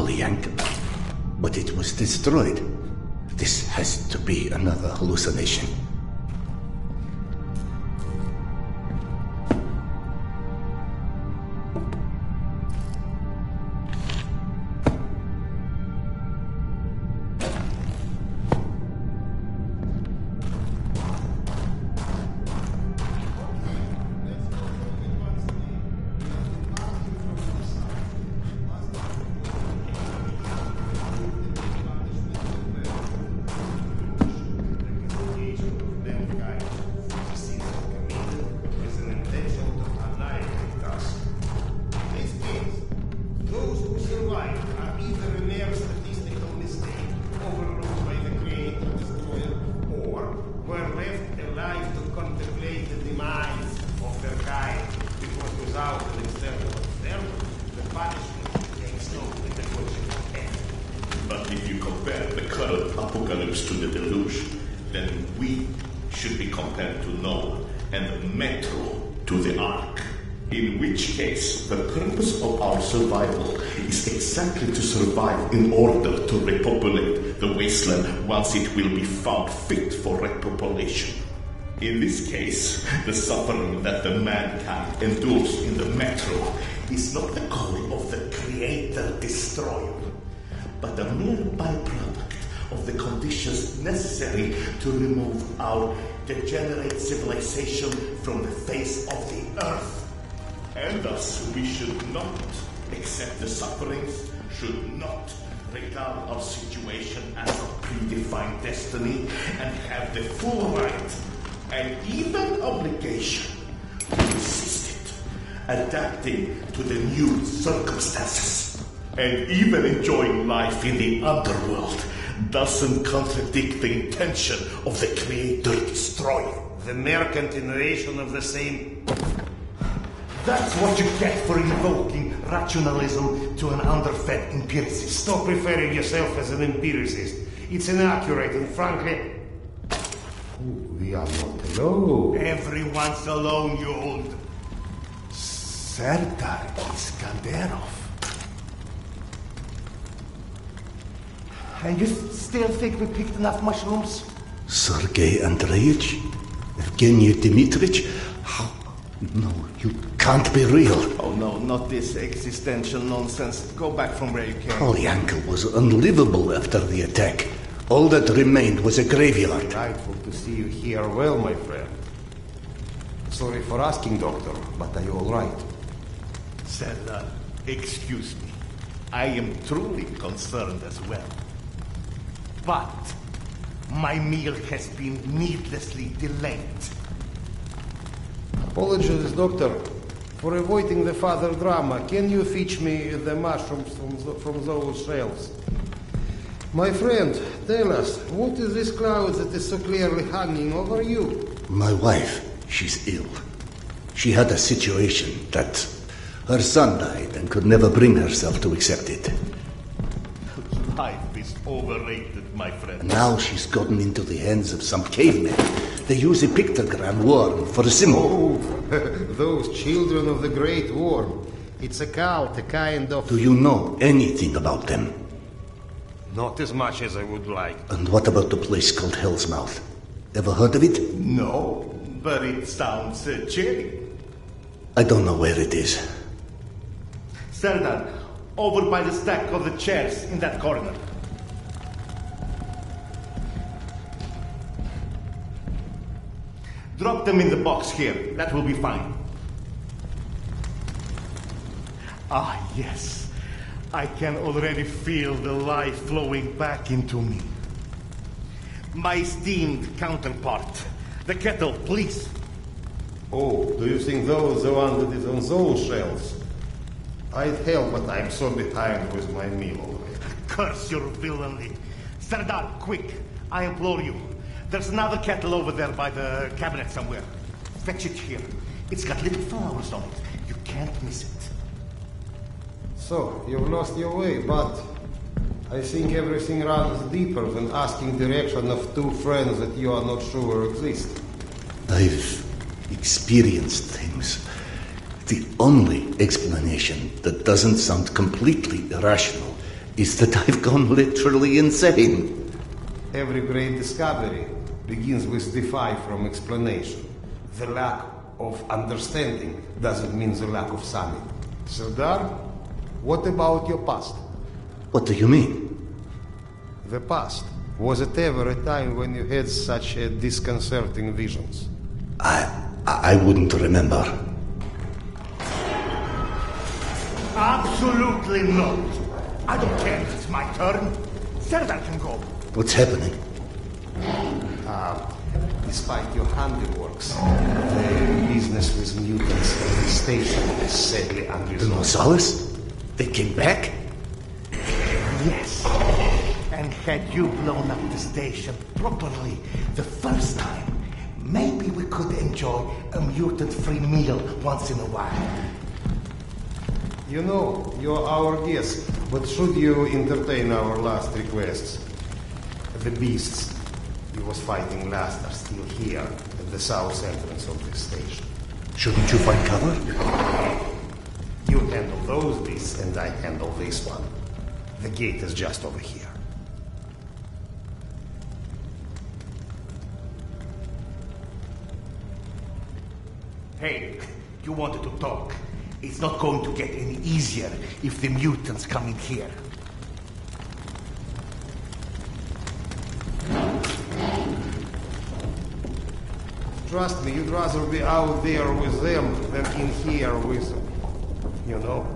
Holy ankle. But it was destroyed. This has to be another hallucination. To survive in order to repopulate the wasteland once it will be found fit for repopulation. In this case, the suffering that the mankind endures in the metro is not the calling of the creator-destroyer, but a mere byproduct of the conditions necessary to remove our degenerate civilization from the face of the earth. And thus we should not accept the sufferings, should not regard our situation as a predefined destiny, and have the full right and even obligation to resist it, adapting to the new circumstances. And even enjoying life in the underworld doesn't contradict the intention of the Creator-Destroyer. The mere continuation of the same... That's what you get for invoking rationalism to an underfed empiricist. Stop referring yourself as an empiricist. It's inaccurate and frankly... We are not alone. Everyone's alone, you old... Serdar Iskanderov. And you still think we picked enough mushrooms? Sergei Andreevich? Evgeny Dmitrich? How? No, you can't be real. Oh no, not this existential nonsense. Go back from where you came. Polyanka was unlivable after the attack. All that remained was a graveyard. Delightful to see you here well, my friend. Sorry for asking, Doctor, but are you all right? Serdar, excuse me. I am truly concerned as well. But my meal has been needlessly delayed. Apologies, Doctor, for avoiding the further drama. Can you fetch me the mushrooms from those shelves? My friend, tell us, what is this cloud that is so clearly hanging over you? My wife, she's ill. She had a situation that her son died and could never bring herself to accept it. Life is overrated, my friend. Now she's gotten into the hands of some cavemen. They use a pictogram worm for a symbol. Oh, those children of the Great Worm. It's a cult, a kind of... Do you know anything about them? Not as much as I would like. And what about the place called Hell's Mouth? Ever heard of it? No, but it sounds chilling. I don't know where it is. Serdar, over by the stack of the chairs in that corner. Drop them in the box here. That will be fine. Ah, yes. I can already feel the life flowing back into me. My esteemed counterpart. The kettle, please. Oh, do you think those the one that is on those shelves? I'd help, but I'm so behind with my meal already. Curse your villainy. Serdar, quick. I implore you. There's another kettle over there by the cabinet somewhere. Fetch it here. It's got little flowers on it. You can't miss it. So, you've lost your way, but I think everything runs deeper than asking direction of two friends that you are not sure exist. I've experienced things. The only explanation that doesn't sound completely irrational is that I've gone literally insane. Every great discovery begins with defy from explanation. The lack of understanding doesn't mean the lack of sanity. Serdar, what about your past? What do you mean? The past. Was it ever a time when you had such disconcerting visions? I wouldn't remember. Absolutely not. I don't care if it's my turn. Serdar can go. What's happening? Despite your handiworks, the business with mutants at the station is sadly The unresolved. Muczaczas? They came back? Yes. And had you blown up the station properly the first time, maybe we could enjoy a mutant-free meal once in a while. You know, you're our guest, but should you entertain our last requests? The beasts you was fighting last are still here at the south entrance of this station. Shouldn't you find cover? You handle those beasts and I handle this one. The gate is just over here. Hey, you wanted to talk. It's not going to get any easier if the mutants come in here. Trust me, you'd rather be out there with them than in here with them. You know?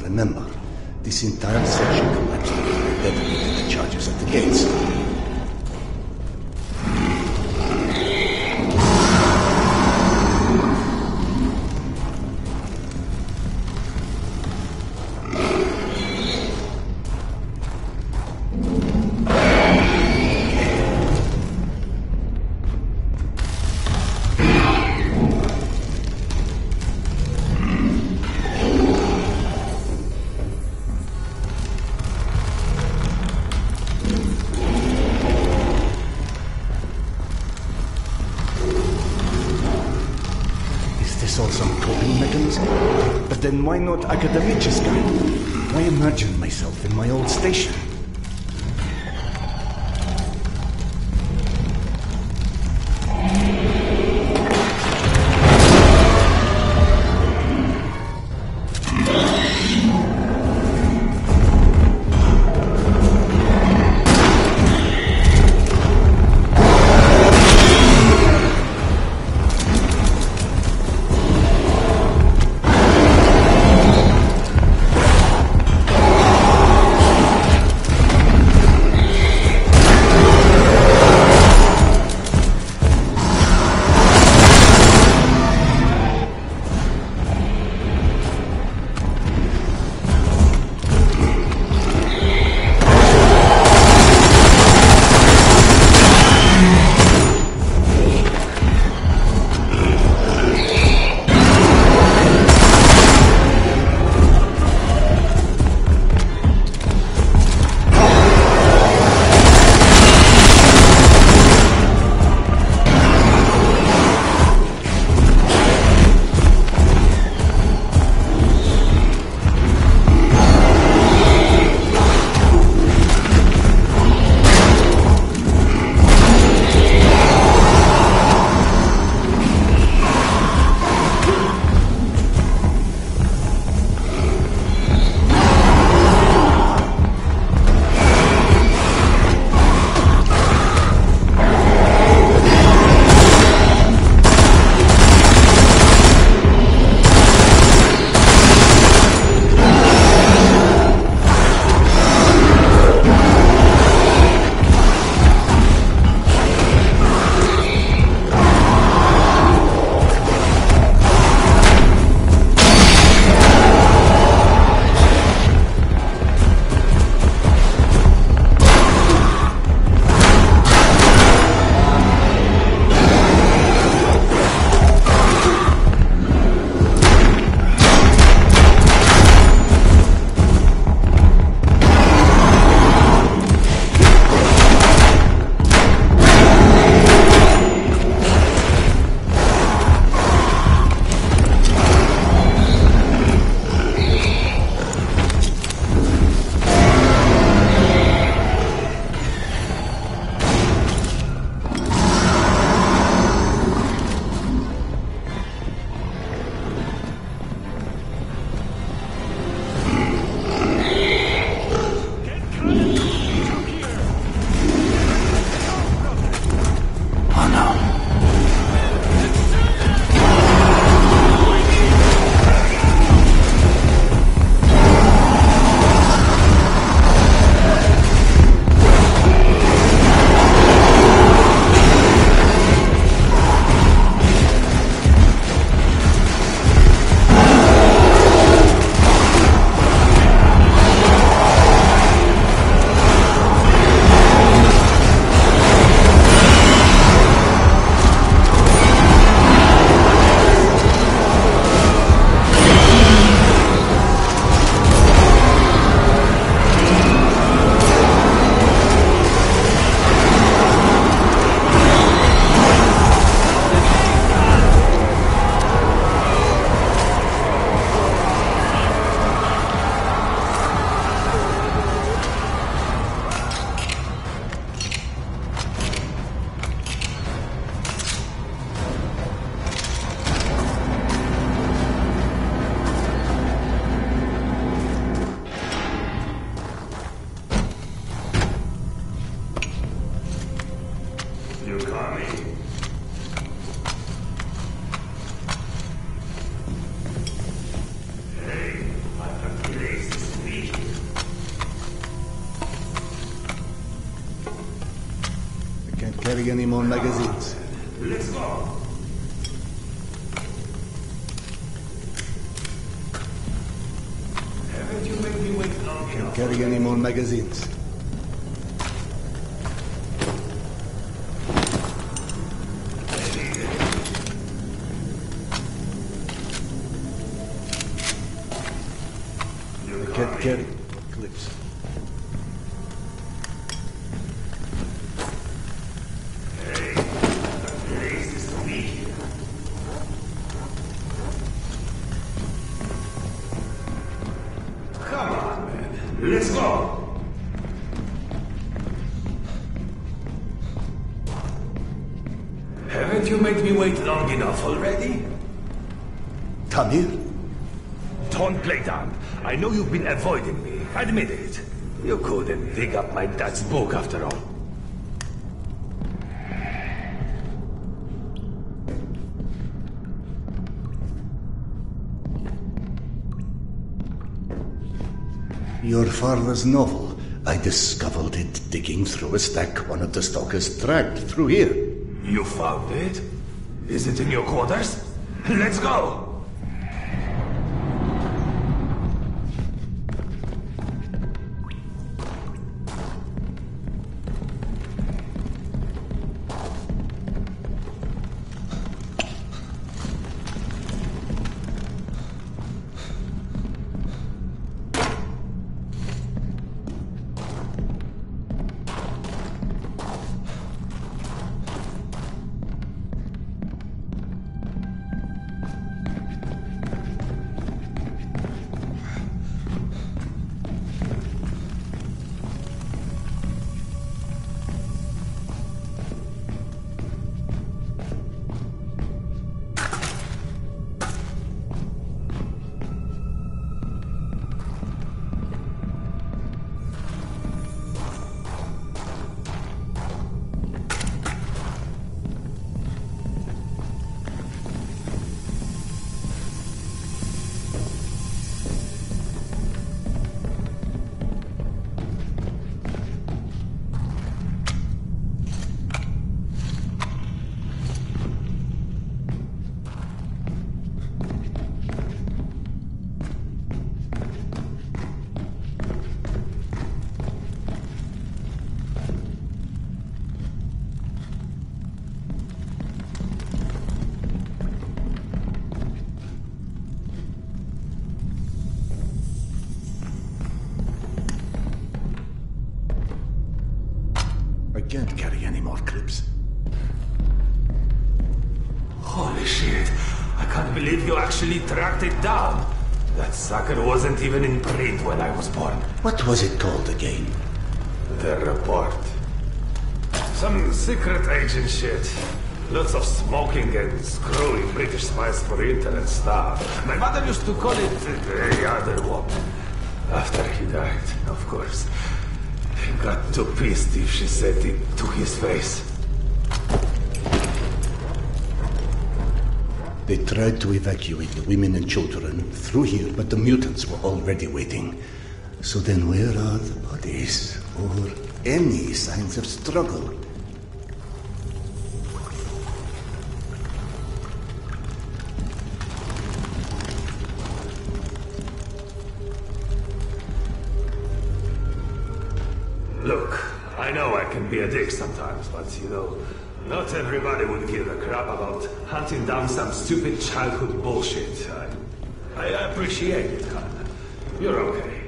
Remember, this entire section collapsed after they detonated the charges at the gates. All some coping mechanism? But then why not academiciska? Why imagine myself in my old station? carry any more magazines. Let's go. Haven't you made me wait long Can't enough? carry any more magazines. Can't carry clips. Come on, man. Let's go. Haven't you made me wait long enough already? Come here. Don't play dumb. I know you've been avoiding me. Admit it. You couldn't dig up my dad's book after all. Your father's novel. I discovered it digging through a stack one of the stalkers dragged through here. You found it? Is it in your quarters? Let's go! I can't carry any more clips. Holy shit. I can't believe you actually tracked it down. That sucker wasn't even in print when I was born. What was it called again? The report. Some secret agent shit. Lots of smoking and screwing British spies for internet stuff. My mother used to call it the other woman. After he died, of course. He got too pissed if she said it to his face. They tried to evacuate the women and children through here, but the mutants were already waiting. So then where are the bodies? Or any signs of struggle? Look, I know I can be a dick sometimes, but you know, not everybody would give a crap about hunting down some stupid childhood bullshit. I appreciate it, kinda. You're okay.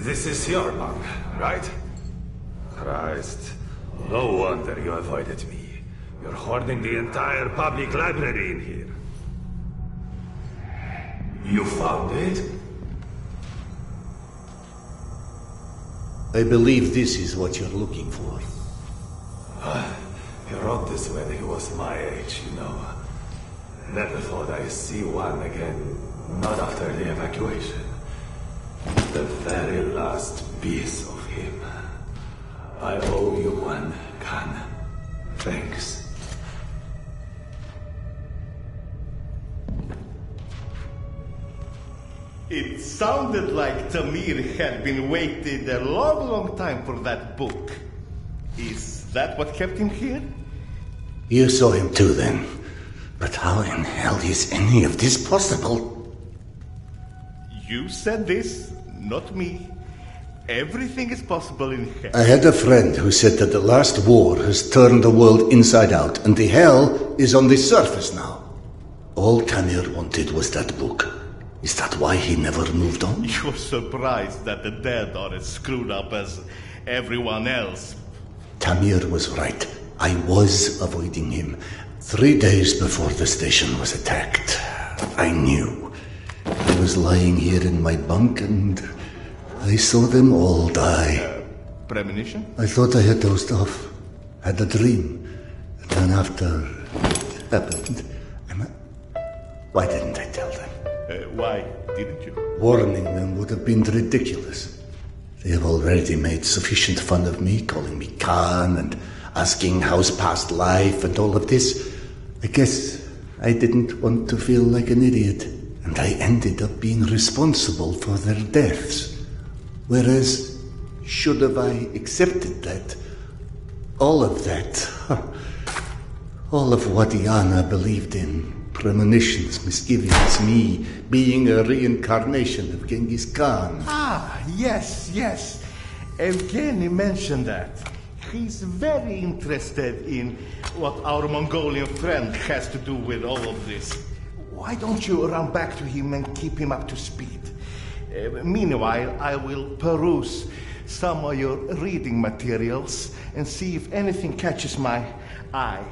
This is your bunk, right? Christ. No wonder you avoided me. You're hoarding the entire public library in here. You found it? I believe this is what you're looking for. He wrote this when he was my age, you know. Never thought I'd see one again. Not after the evacuation. The very last piece of him. I owe you one, Khan. Thanks. It sounded like Tamir had been waiting a long, long time for that book. Is that what kept him here? You saw him too then. But how in hell is any of this possible? You said this, not me. Everything is possible in hell. I had a friend who said that the last war has turned the world inside out, and the hell is on the surface now. All Tamir wanted was that book. Is that why he never moved on? You're surprised that the dead are as screwed up as everyone else. Tamir was right. I was avoiding him. 3 days before the station was attacked. I knew. I was lying here in my bunk and I saw them all die. Premonition? I thought I had dozed off. Had a dream. And then after it happened, why didn't I tell them? Why didn't you? Warning them would have been ridiculous. They have already made sufficient fun of me, calling me Khan and asking how's past life and all of this. I guess I didn't want to feel like an idiot, and I ended up being responsible for their deaths. Whereas, should have I accepted that, all of that, all of what Yana believed in, premonitions, misgivings, me being a reincarnation of Genghis Khan. Ah, yes. Evgeny mentioned that. He's very interested in what our Mongolian friend has to do with all of this. Why don't you run back to him and keep him up to speed? Meanwhile, I will peruse some of your reading materials and see if anything catches my eye.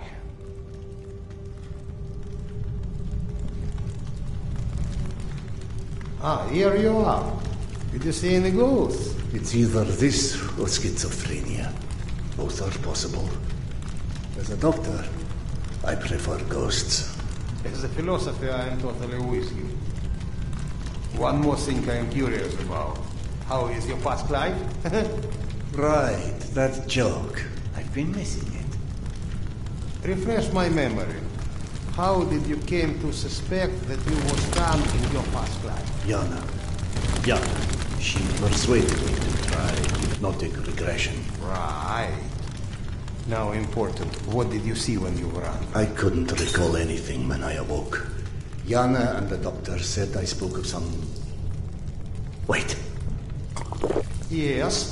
Ah, here you are. Did you see any ghosts? It's either this or schizophrenia. Both are possible. As a doctor, I prefer ghosts. As a philosopher, I am totally with you. One more thing I am curious about. How is your past life? Right, that joke. I've been missing it. Refresh my memory. How did you came to suspect that you was Khan in your past life? Yana. She persuaded me to try hypnotic regression. Right. Now important, what did you see when you were out? I couldn't recall anything when I awoke. Yana and the doctor said I spoke of some... Wait. Yes?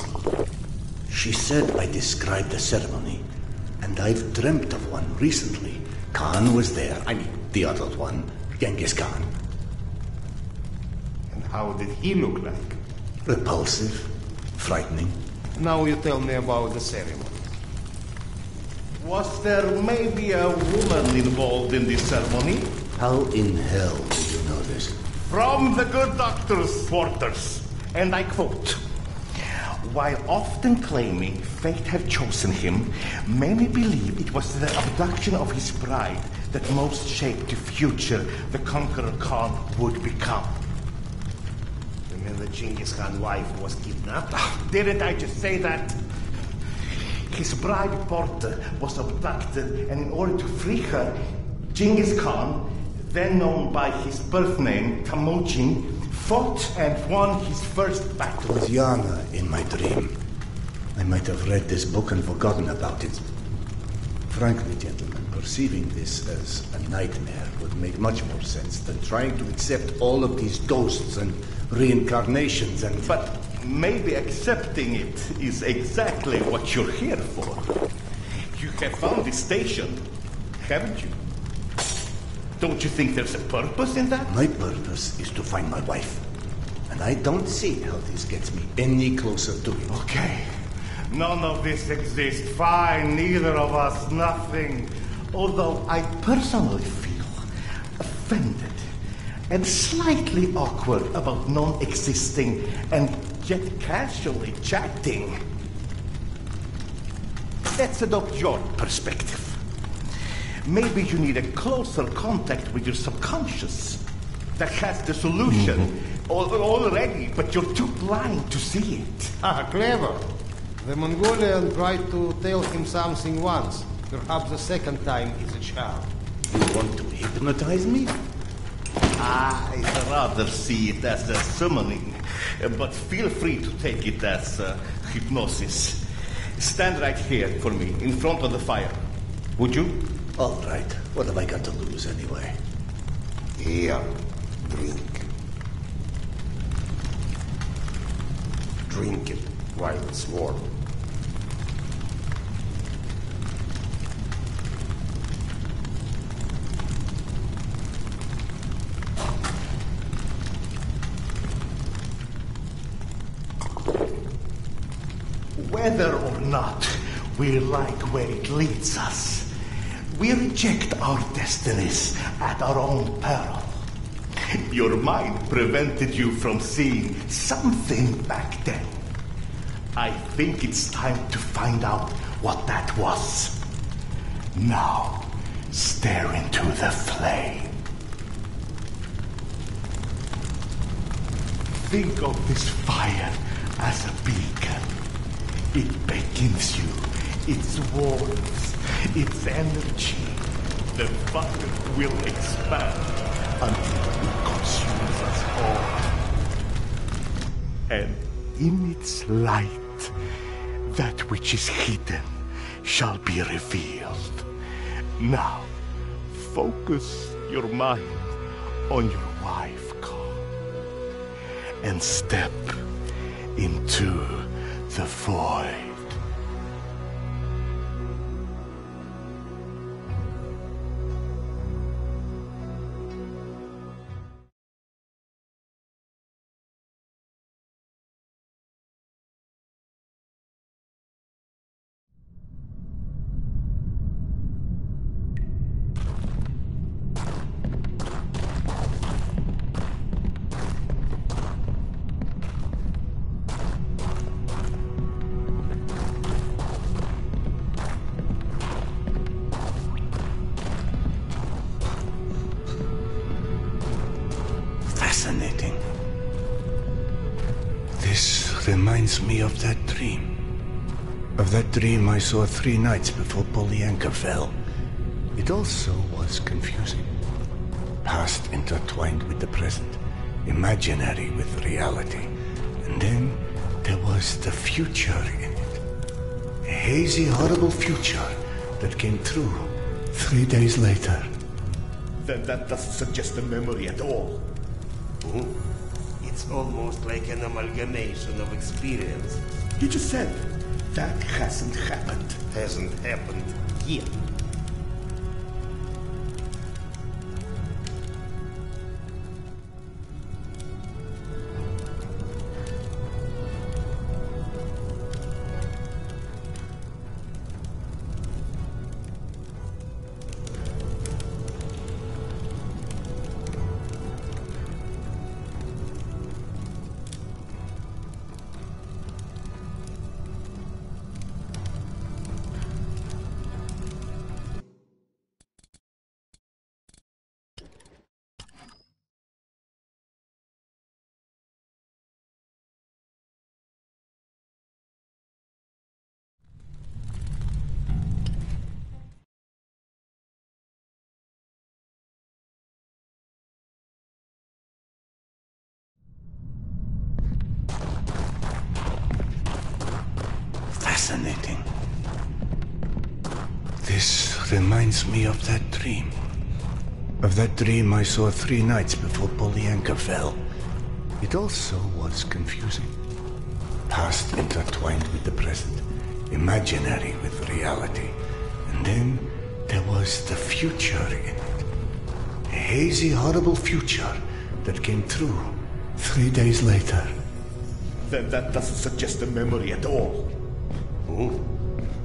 She said I described a ceremony, and I've dreamt of one recently. Khan was there. I mean, the other one, Genghis Khan. And how did he look like? Repulsive, frightening. Now you tell me about the ceremony. Was there maybe a woman involved in this ceremony? How in hell do you know this? From the good doctor's quarters, and I quote, "While often claiming fate had chosen him, many believe it was the abduction of his bride that most shaped the future the conqueror Khan would become." You mean the Genghis Khan wife was kidnapped? Didn't I just say that? His bride Porta was abducted, and in order to free her, Genghis Khan, then known by his birth name Temujin, fought and won his first battle. With Yana in my dream. I might have read this book and forgotten about it. Frankly, gentlemen, perceiving this as a nightmare would make much more sense than trying to accept all of these ghosts and reincarnations and... But maybe accepting it is exactly what you're here for. You have found this station, haven't you? Don't you think there's a purpose in that? My purpose is to find my wife. And I don't see how this gets me any closer to it. Okay. None of this exists. Fine, neither of us, nothing. Although I personally feel offended and slightly awkward about non-existing and yet casually chatting. Let's adopt your perspective. Maybe you need a closer contact with your subconscious that has the solution already, but you're too blind to see it. Ah, clever. The Mongolian tried to tell him something once. Perhaps the second time is a charm. You want to hypnotize me? I'd rather see it as a summoning, but feel free to take it as hypnosis. Stand right here for me, in front of the fire. Would you? All right. What have I got to lose anyway? Here, drink. Drink it while it's warm. Whether or not we like where it leads us, we reject our destinies at our own peril. Your mind prevented you from seeing something back then. I think it's time to find out what that was. Now, stare into the flame. Think of this fire as a beacon. It beckons you, its warmth, its energy. The fire will expand until it consumes us all. And in its light, that which is hidden shall be revealed. Now, focus your mind on your wife, Carl, and step into the void. Fascinating. This reminds me of that dream. Of that dream I saw 3 nights before Polyanka fell. It also was confusing. Past intertwined with the present, imaginary with reality. And then there was the future in it. A hazy, horrible future that came true 3 days later. Then that doesn't suggest a memory at all. It's almost like an amalgamation of experience. You just said that hasn't happened. Hasn't happened yet. Fascinating. This reminds me of that dream. Of that dream I saw 3 nights before Polyanka fell. It also was confusing. Past intertwined with the present, imaginary with reality. And then there was the future in it. A hazy, horrible future that came true 3 days later. Then that doesn't suggest a memory at all.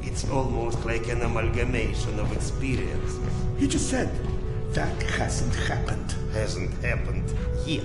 It's almost like an amalgamation of experiences. You just said that hasn't happened. Hasn't happened yet.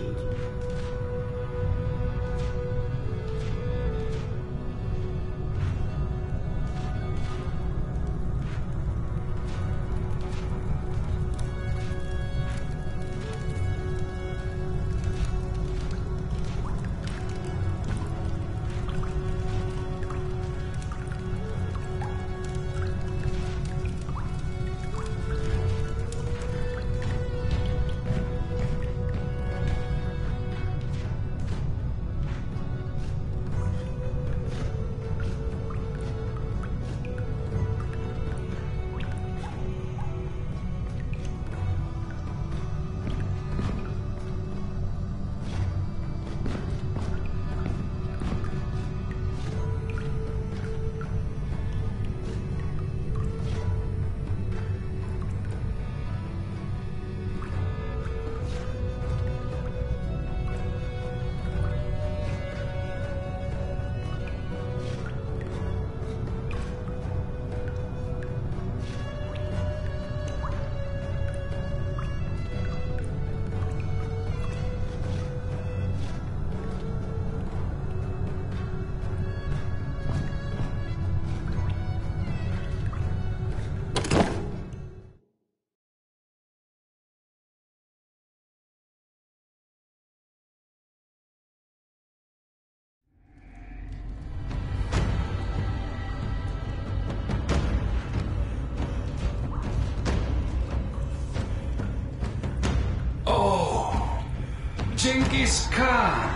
Genghis Khan,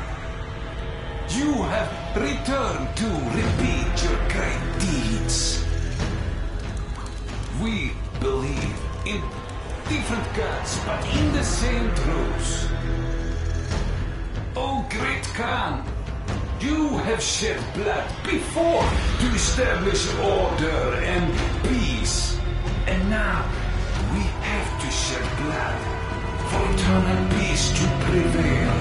you have returned to repeat your great deeds. We believe in different gods, but in the same truths. Oh, great Khan, you have shed blood before to establish order and peace. And now we have to shed blood for eternal peace to prevail.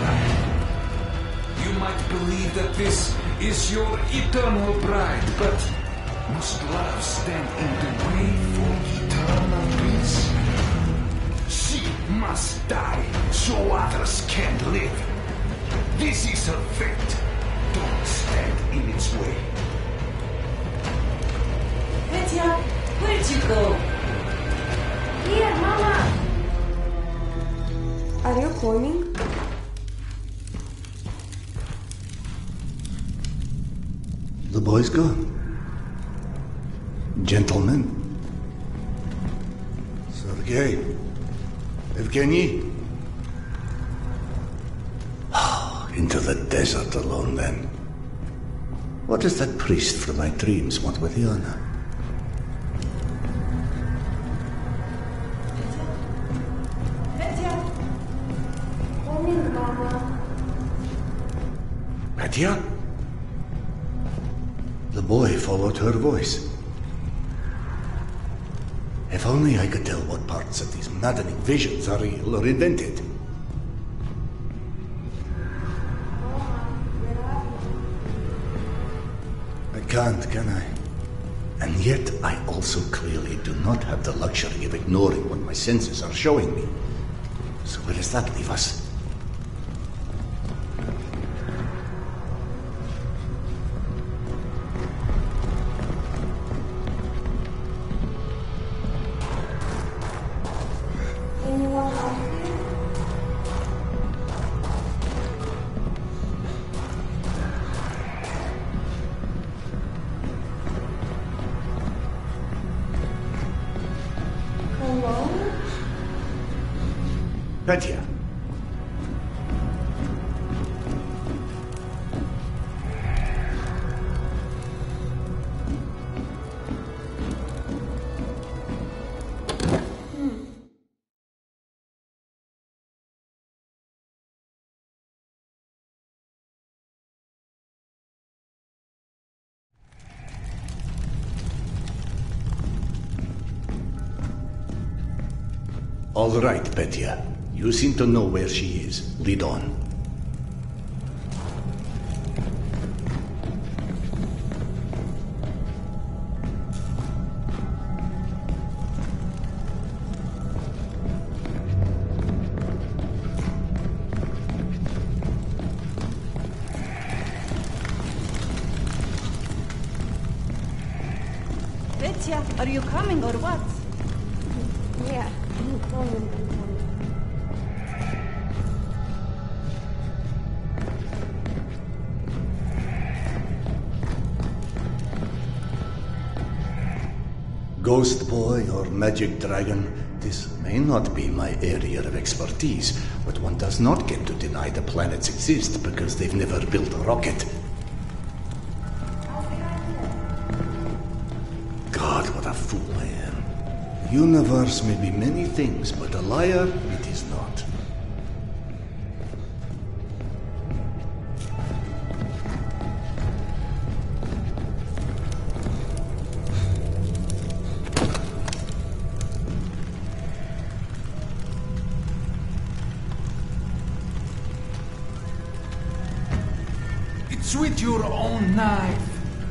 You might believe that this is your eternal bride, but must love stand in the way for eternal peace? She must die so others can live. This is her fate. Don't stand in its way. Petya, where'd you go? Here, Mama! Are you coming? The boy's gone. Gentlemen. Sergei. Evgeny. Into the desert alone, then. What does that priest from my dreams want with Yana? Petya! Coming, Mama. Petya? The boy followed her voice. If only I could tell what parts of these maddening visions are real or invented. I can't, can I? And yet I also clearly do not have the luxury of ignoring what my senses are showing me. So where does that leave us? Anyone out there? Hello? Petya. All right, Petya. You seem to know where she is. Lead on. Are you coming or what? Yeah, I'm coming. Ghost boy or magic dragon, this may not be my area of expertise, but one does not get to deny the planets exist because they've never built a rocket. God, what a fool I am. The universe may be many things, but a liar it is not. It's with your own knife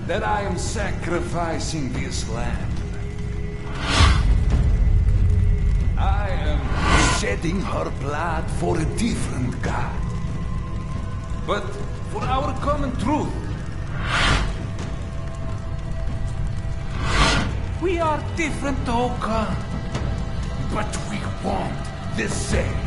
that I am sacrificing this land. I am shedding her blood for a different god. But for our common truth. We are different, Oka. But we want the same.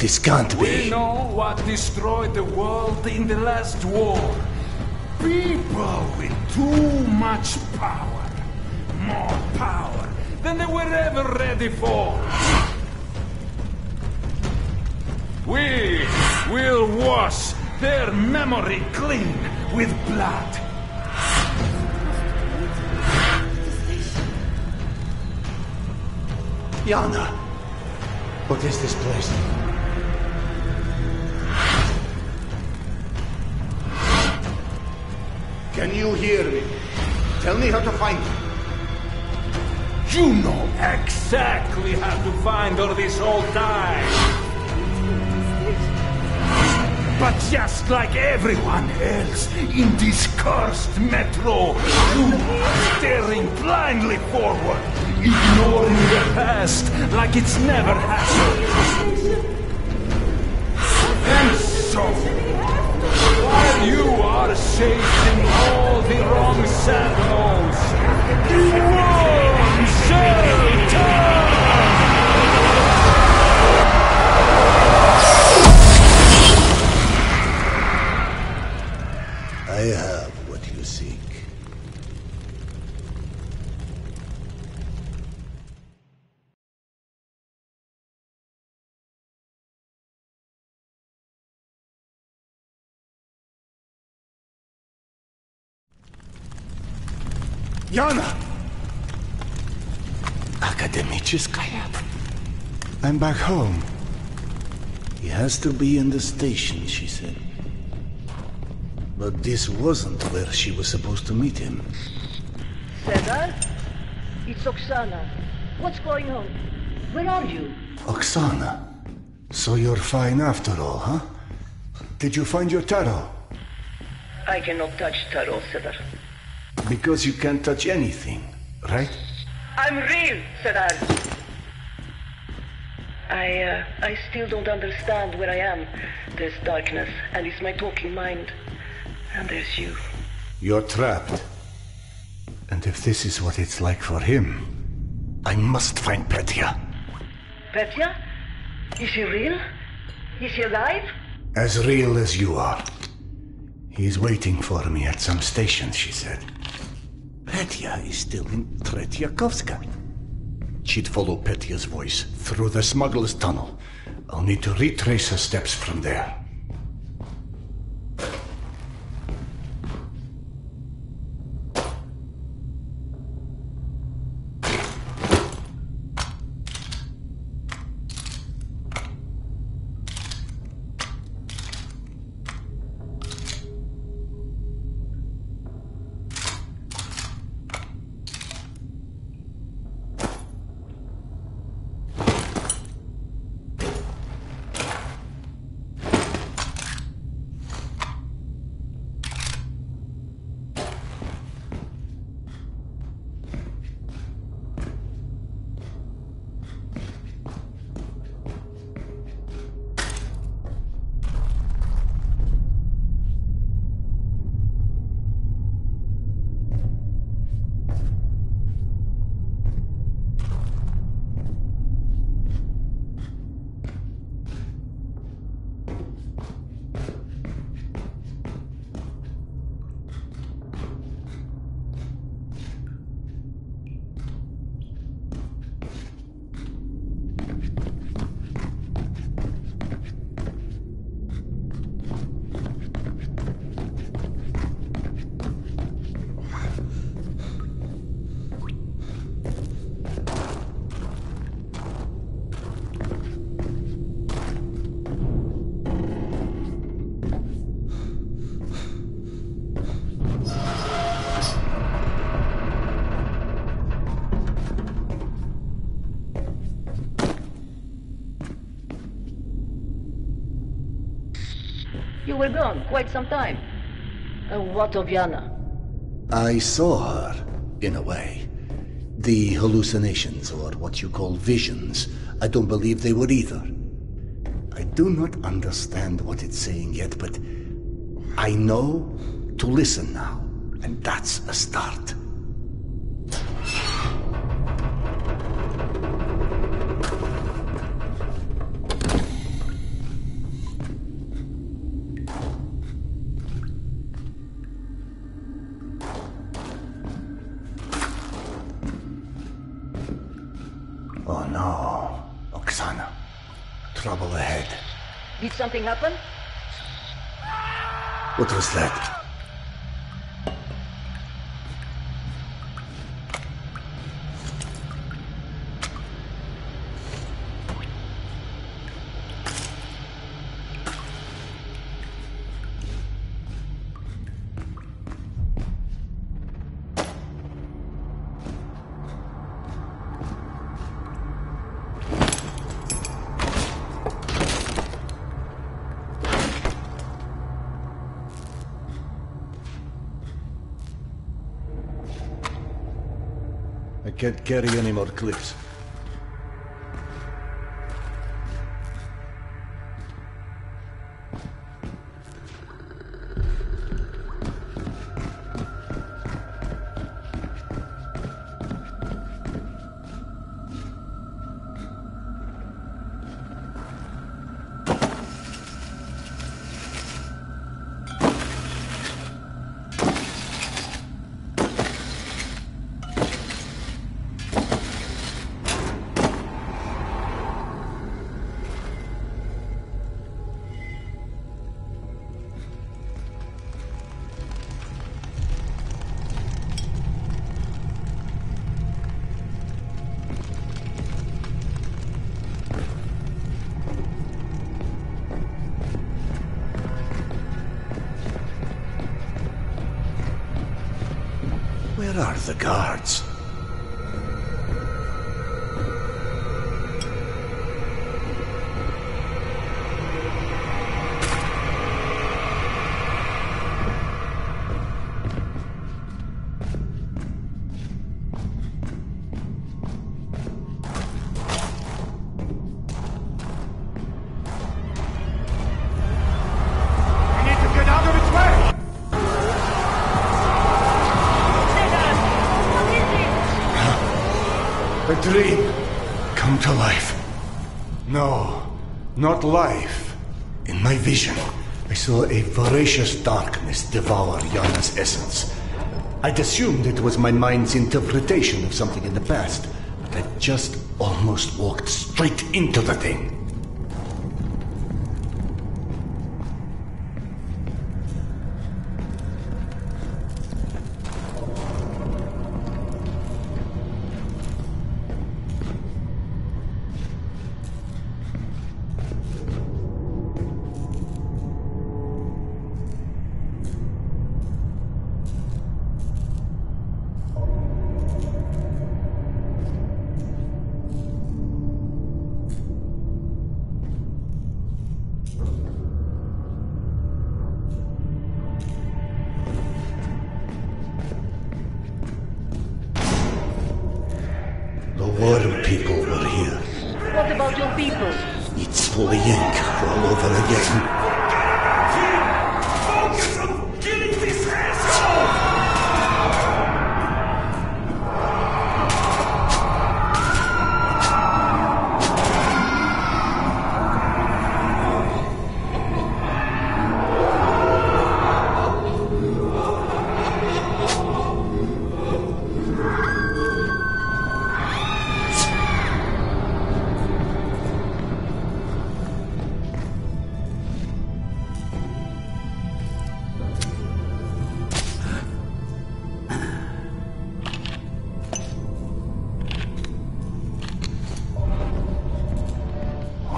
This can't be. We know what destroyed the world in the last war. People with too much power. More power than they were ever ready for. We will wash their memory clean with blood. Yana, what is this place? Can you hear me? Tell me how to find her. You know exactly how to find her this whole time. But just like everyone else in this cursed metro, you are staring blindly forward, ignoring the past like it's never happened. And so, while you are chasing all the wrong shadows, one shall turn! I have what you seek. Yana! Akademicheskaya. I'm back home. He has to be in the station, she said. But this wasn't where she was supposed to meet him. Cesar? It's Oksana. What's going on? Where are you? Oksana. So you're fine after all, huh? Did you find your tarot? I cannot touch tarot, Cesar. Because you can't touch anything, right? I'm real, Cesar. I still don't understand where I am. There's darkness, and it's my talking mind. And there's you. You're trapped. And if this is what it's like for him, I must find Petya. Petya? Is he real? Is he alive? As real as you are. He's waiting for me at some station, she said. Petya is still in Tretyakovska. She'd follow Petya's voice through the smuggler's tunnel. I'll need to retrace her steps from there. You were gone quite some time. What of Yana? I saw her, in a way. The hallucinations, or what you call visions, I don't believe they were either. I do not understand what it's saying yet, but I know to listen now, and that's a start. Oh no, Oksana. Trouble ahead. Did something happen? What was that? I can't carry any more clips. Where are the guards? A dream come to life. No, not life. In my vision, I saw a voracious darkness devour Yana's essence. I'd assumed it was my mind's interpretation of something in the past, but I just almost walked straight into the thing. Worm people were here. What about your people? It's fully yank all over again. Focus on killing this asshole!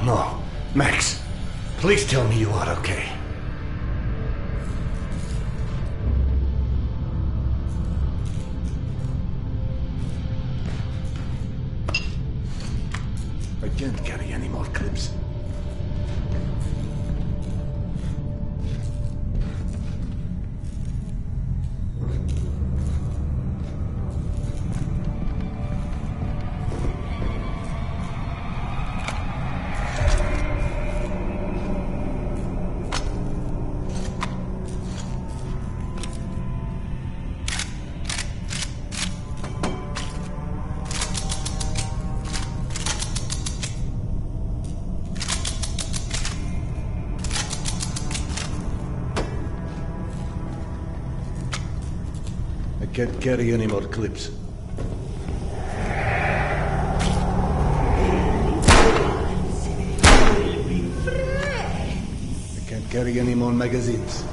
No. Max, please tell me you are okay. I can't carry any more clips. Can't carry any more clips. I can't carry any more magazines.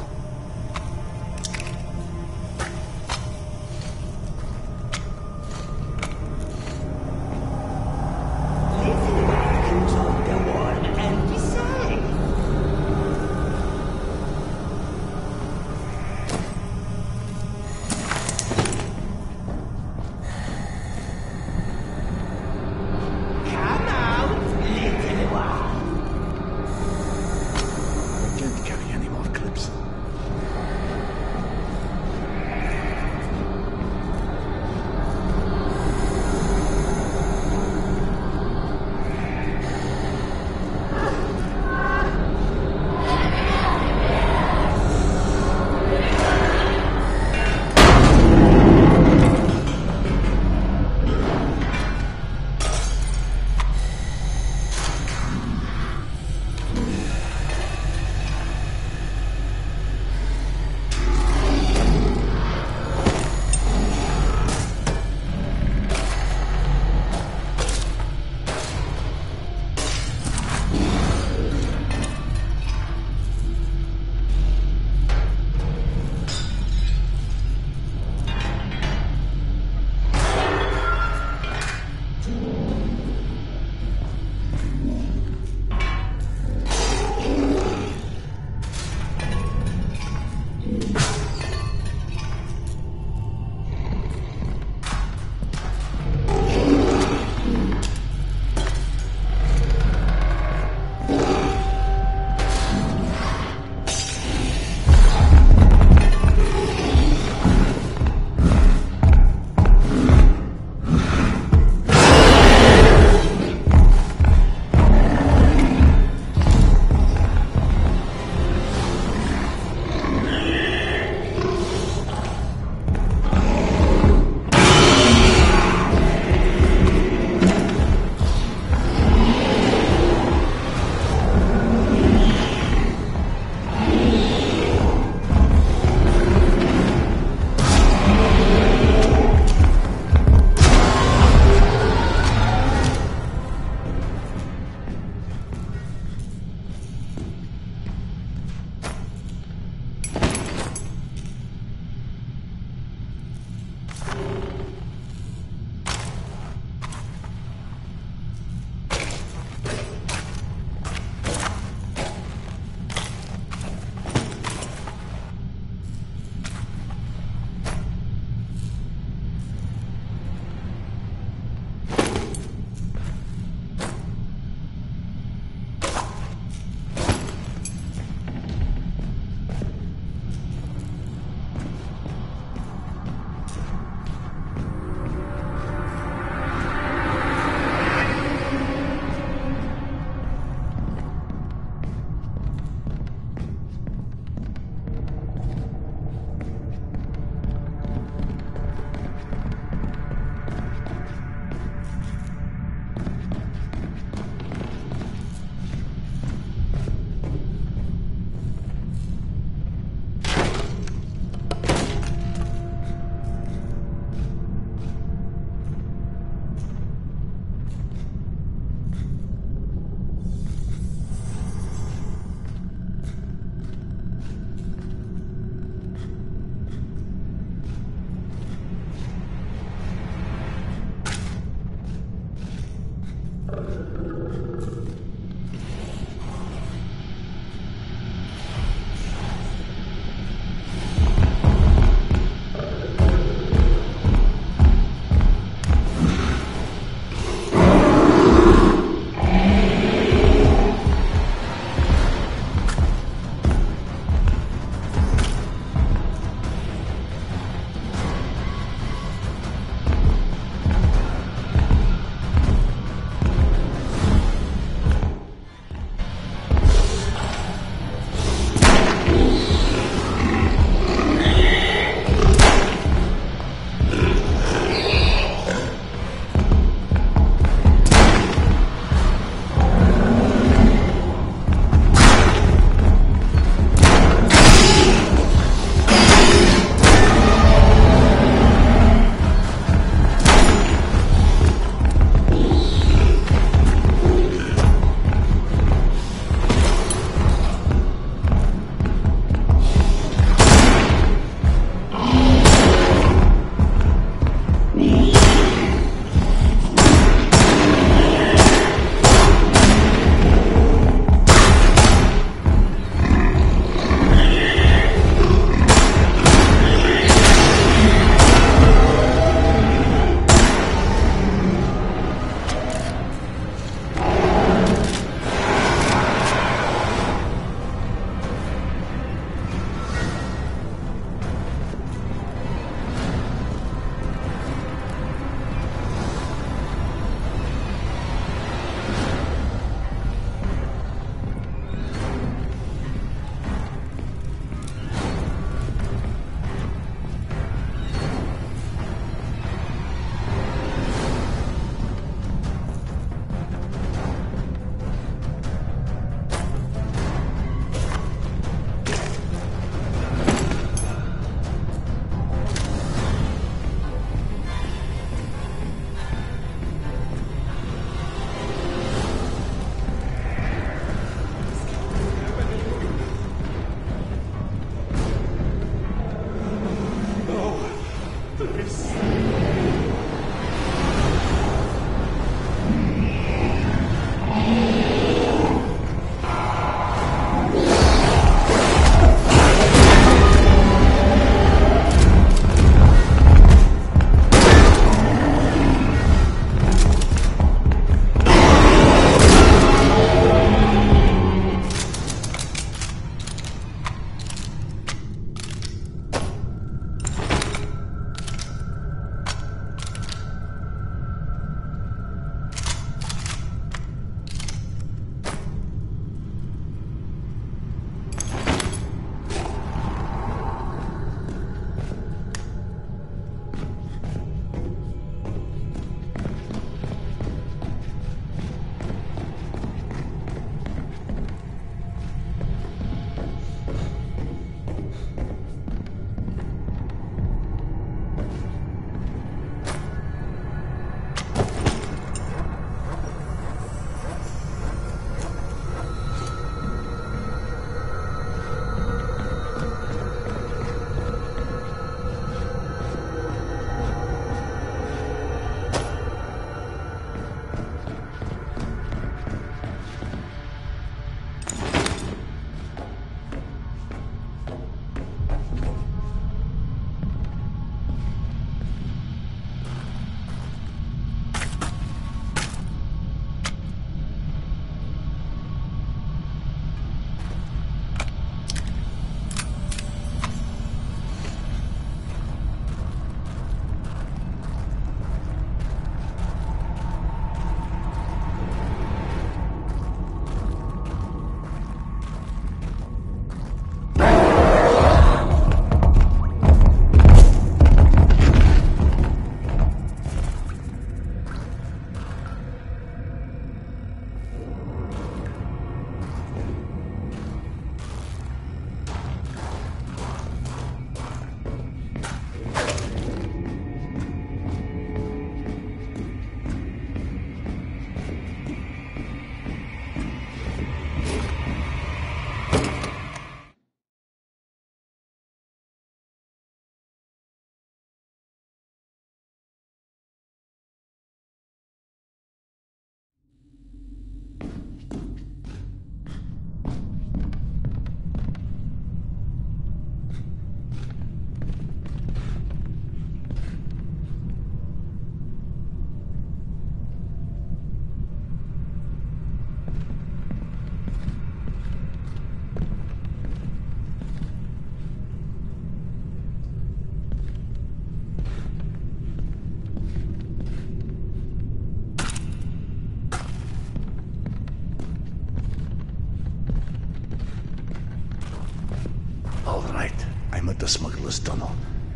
at the smuggler's tunnel.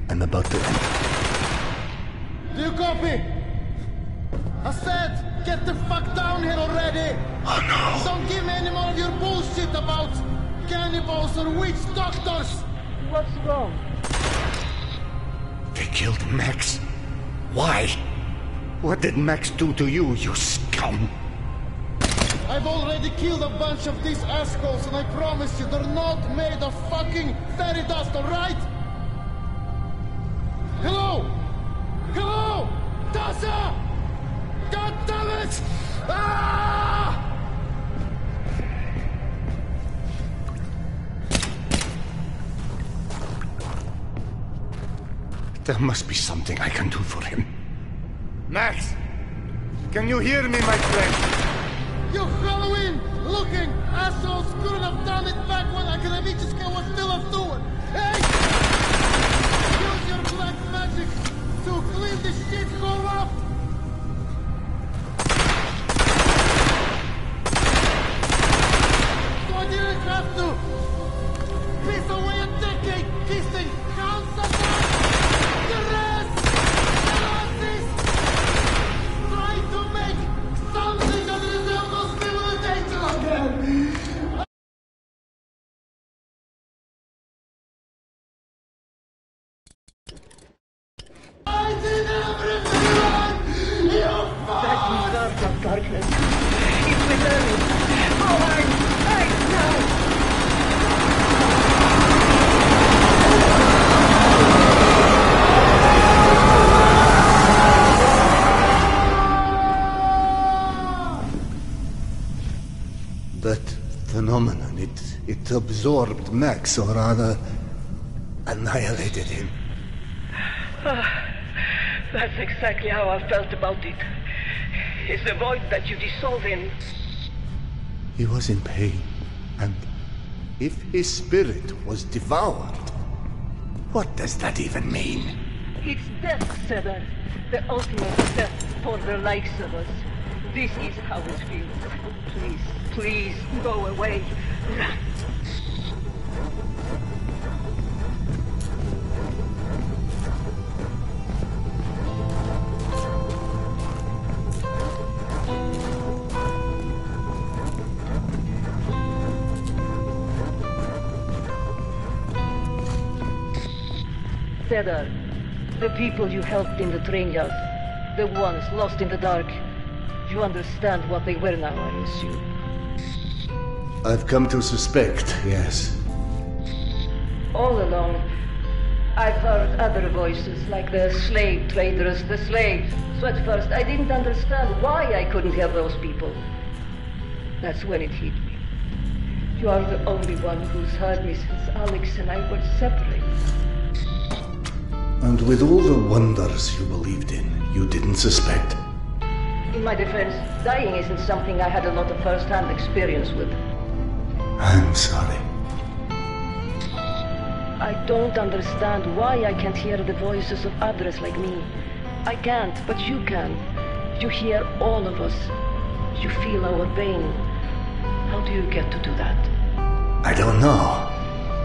I'm about to enter. Do you copy? I said, get the fuck down here already! Oh no! Don't give me any more of your bullshit about cannibals or witch doctors! What's wrong? They killed Max. Why? What did Max do to you, you scum? I've already killed a bunch of these assholes, and I promise you, they're not made of fucking fairy dust, alright? Hello? Hello? Tasha! God damn it! Ah! There must be something I can do for him. Max! Can you hear me, my friend? You Halloween-looking assholes couldn't have done it back when Akademichka was still a steward! Hey! Use your black magic to clean this shithole up! So I didn't have to piss away a decade kissing cancer the rest! Trying to make something that resembles civilization again! I did everything right! You That reserve of darkness is within me. Forward! Right now! That phenomenon, it absorbed Max, or rather, annihilated him. That's exactly how I felt about it. It's the void that you dissolve in. He was in pain, and if his spirit was devoured, what does that even mean? It's death, Cedar. The ultimate death for the likes of us. This is how it feels. Please, please, go away. Cedar, the people you helped in the train yard, the ones lost in the dark, you understand what they were now, I assume. I've come to suspect, yes. All along, I've heard other voices, like the slave traders, the slaves. So at first, I didn't understand why I couldn't hear those people. That's when it hit me. You are the only one who's heard me since Alex and I were separated. And with all the wonders you believed in, you didn't suspect? In my defense, dying isn't something I had a lot of first-hand experience with. I'm sorry. I don't understand why I can't hear the voices of others like me. I can't, but you can. You hear all of us. You feel our pain. How do you get to do that? I don't know.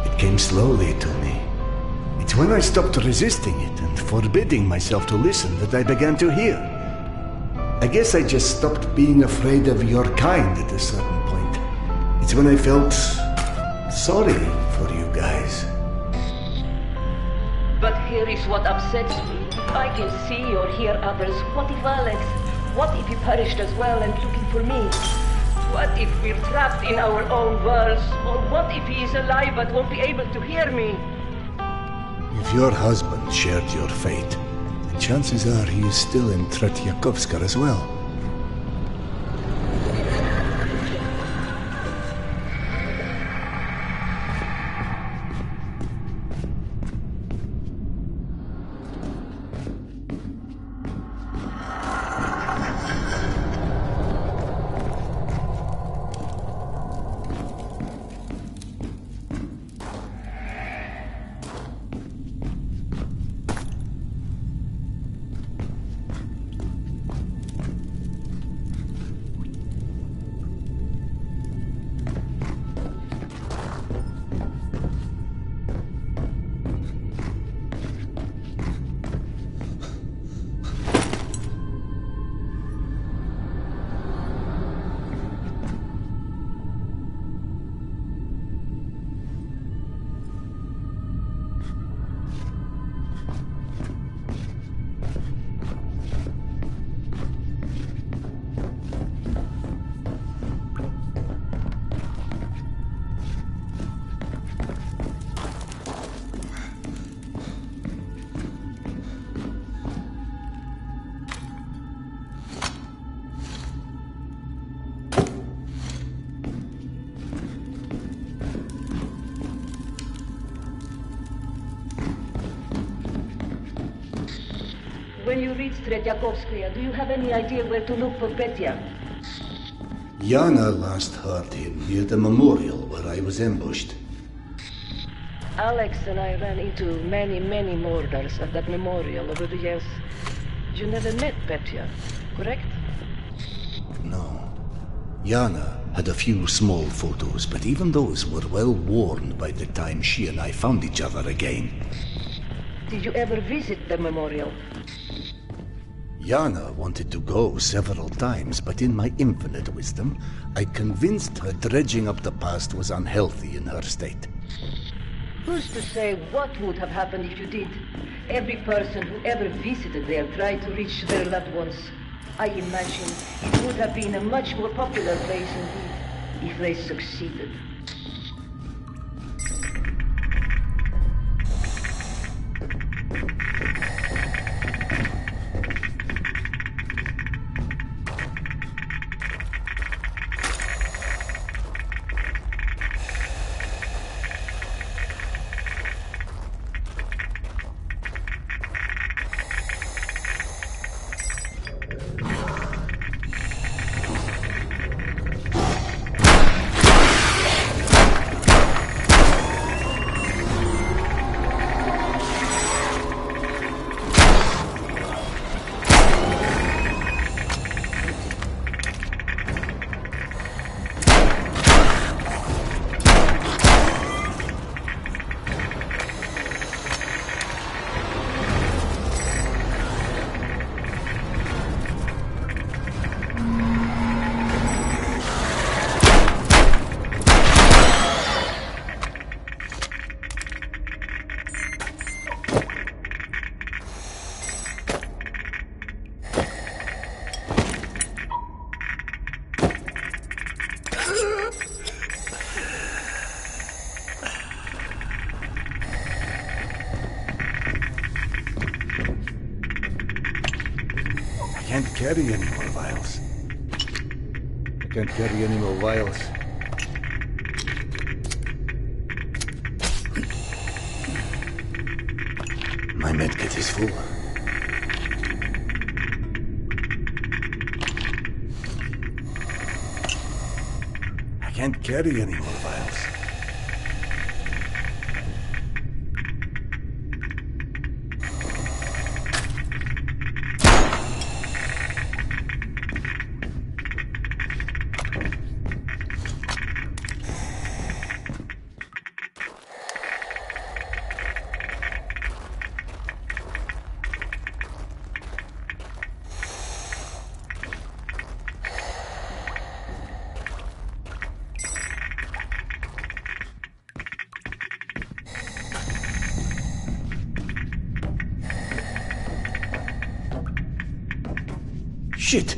It came slowly to me. It's when I stopped resisting it and forbidding myself to listen that I began to hear. I guess I just stopped being afraid of your kind at a certain point. It's when I felt sorry for you guys. But here is what upsets me. I can see or hear others. What if Alex? What if he perished as well and looking for me? What if we're trapped in our own worlds? Or what if he is alive but won't be able to hear me? If your husband shared your fate, then chances are he is still in Tretyakovska as well. When you reach Tretyakovskaya, do you have any idea where to look for Petya? Yana last heard him near the memorial where I was ambushed. Alex and I ran into many murders at that memorial over the years. You never met Petya, correct? No. Yana had a few small photos, but even those were well worn by the time she and I found each other again. Did you ever visit the memorial? Yana wanted to go several times, but in my infinite wisdom, I convinced her dredging up the past was unhealthy in her state. Who's to say what would have happened if you did? Every person who ever visited there tried to reach their loved ones. I imagine it would have been a much more popular place indeed, if they succeeded. I can't carry any more vials. I can't carry any more vials. My medkit is full. I can't carry any more vials. Shit!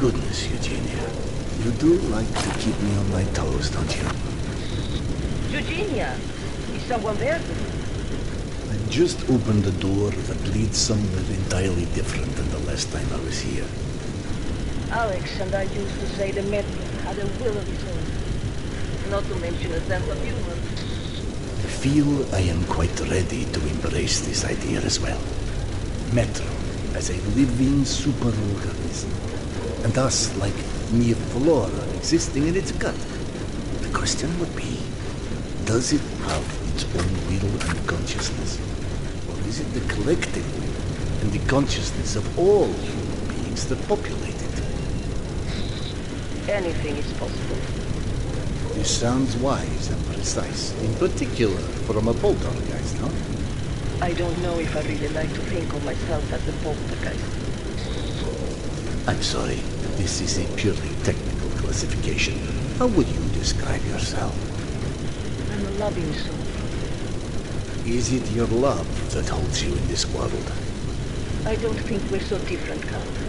Goodness, Eugenia. You do like to keep me on my toes, don't you? Eugenia, is someone there? I just opened the door that leads somewhere entirely different than the last time I was here. Alex and I used to say the Metro had a will of his own. Not to mention a sense of humor. I feel I am quite ready to embrace this idea as well. Metro as a living superorganism. And thus, like mere flora existing in its gut. The question would be, does it have its own will and consciousness? Or is it the collective will and the consciousness of all human beings that populate it? Anything is possible. This sounds wise and precise, in particular from a poltergeist, huh? I don't know if I really like to think of myself as a poltergeist. I'm sorry, this is a purely technical classification. How would you describe yourself? I'm a loving soul. Is it your love that holds you in this world? I don't think we're so different, Count.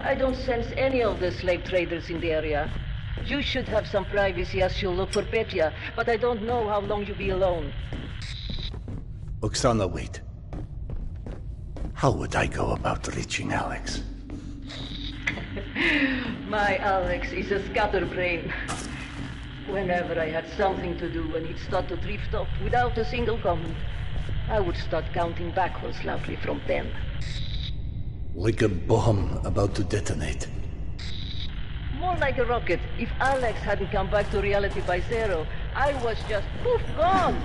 I don't sense any of the slave traders in the area. You should have some privacy as you look for Petya, but I don't know how long you'll be alone. Oksana, wait. How would I go about reaching Alex? My Alex is a scatterbrain. Whenever I had something to do and he'd start to drift off without a single comment, I would start counting backwards loudly from 10. Like a bomb about to detonate. More like a rocket. If Alex hadn't come back to reality by 0, I was just poof, gone!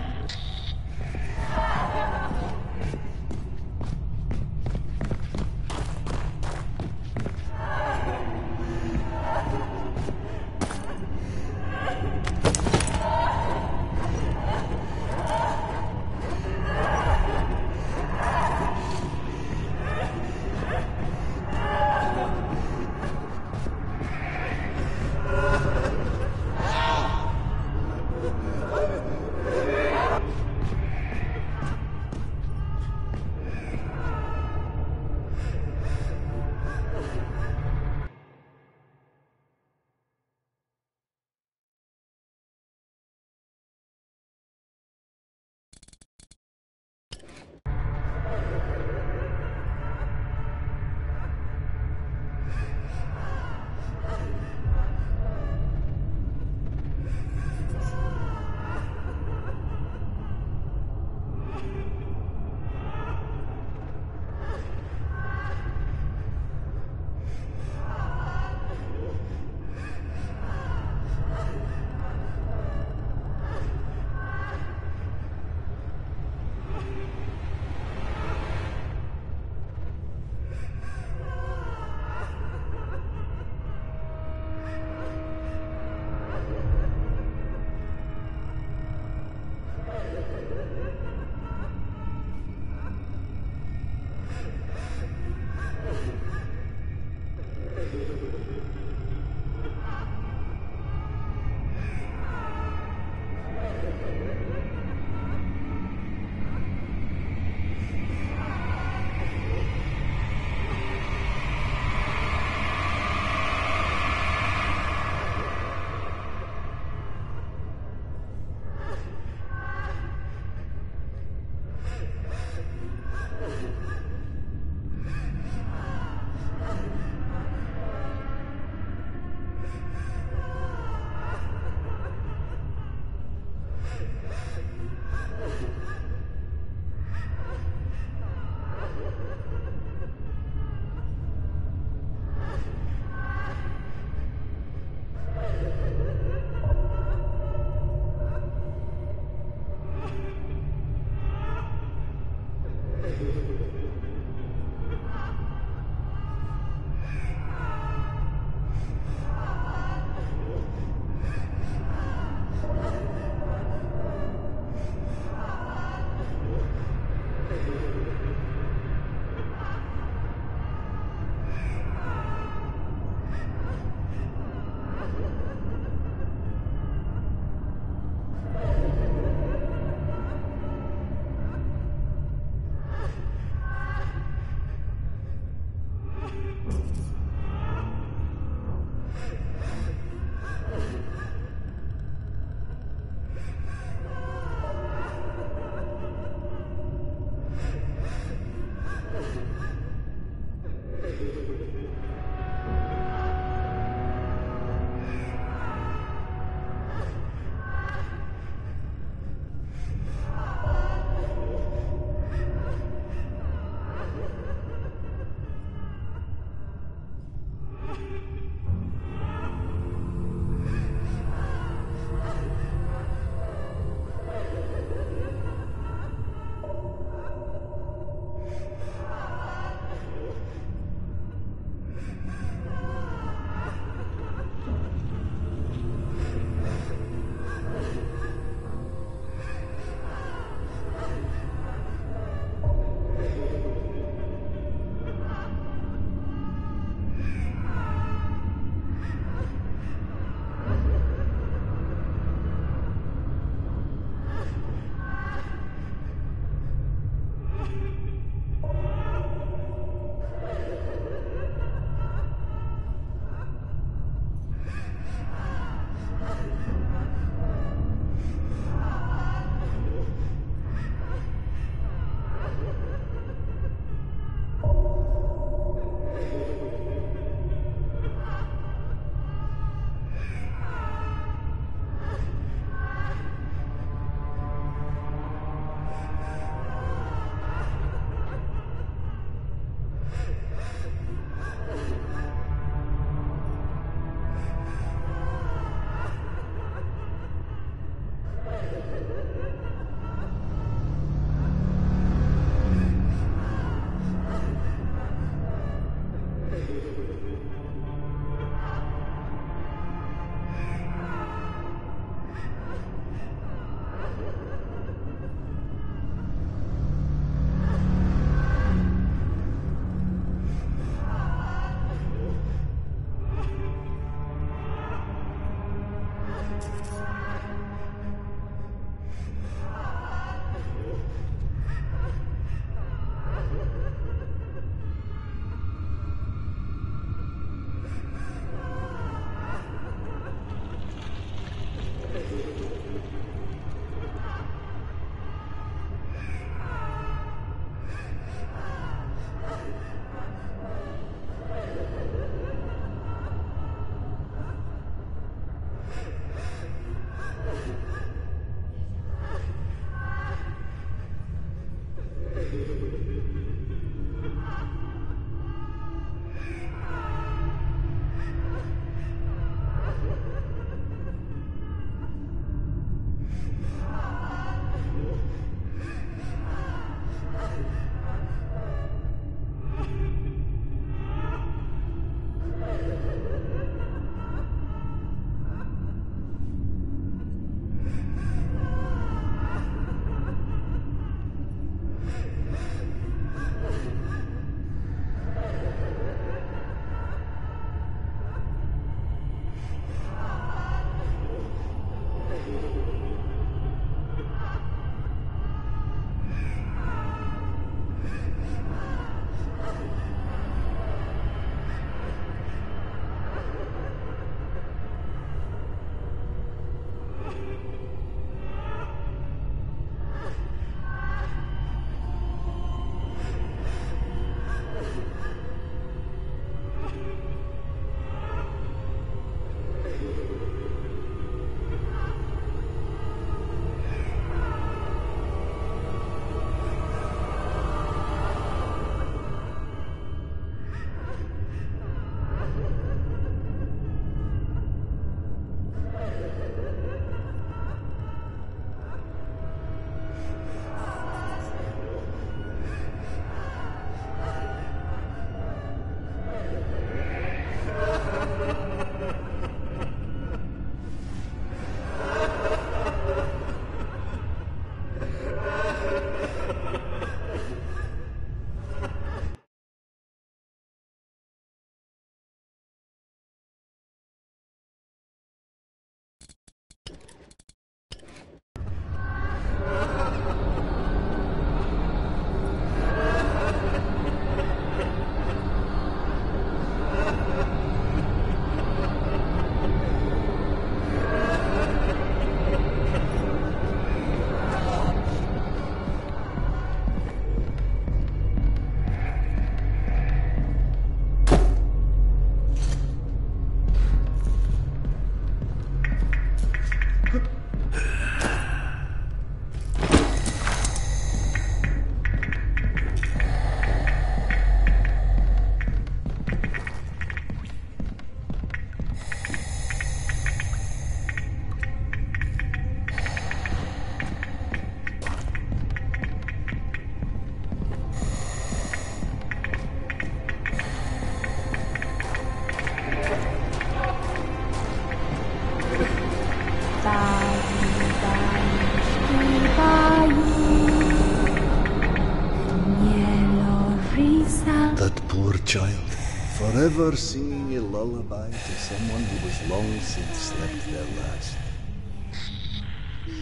child, forever singing a lullaby to someone who was long since slept their last.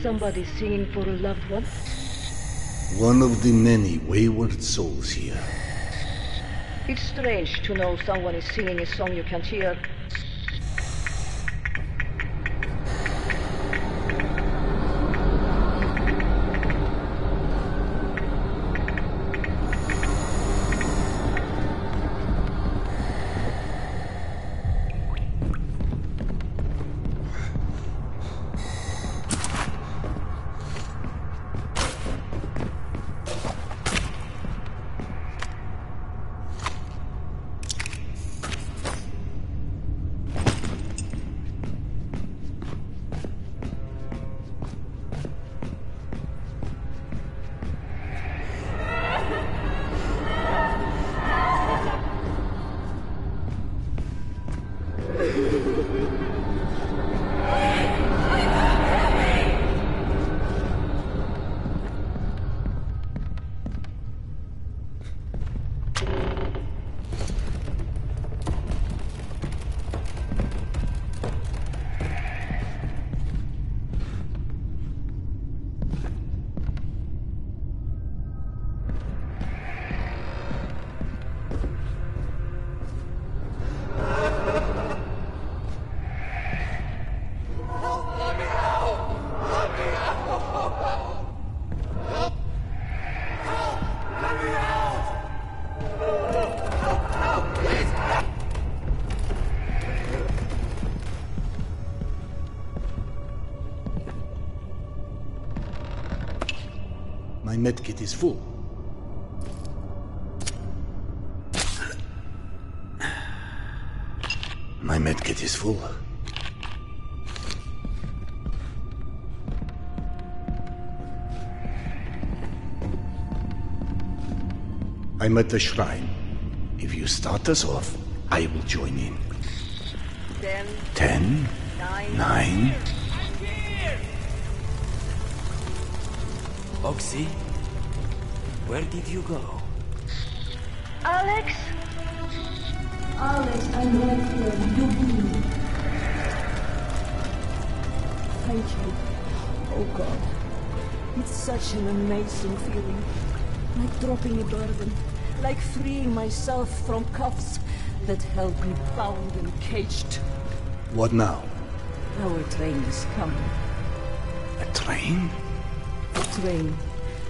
Somebody singing for a loved one? One of the many wayward souls here. It's strange to know someone is singing a song you can't hear. My medkit is full. My medkit is full. I'm at the shrine. If you start us off, I will join in. 10, 9. Oxy, where did you go? Alex? Alex, I'm right here. You bleed. Thank you. Oh God. It's such an amazing feeling. Like dropping a burden. Like freeing myself from cuffs that held me bound and caged. What now? Our train is coming. A train? The train.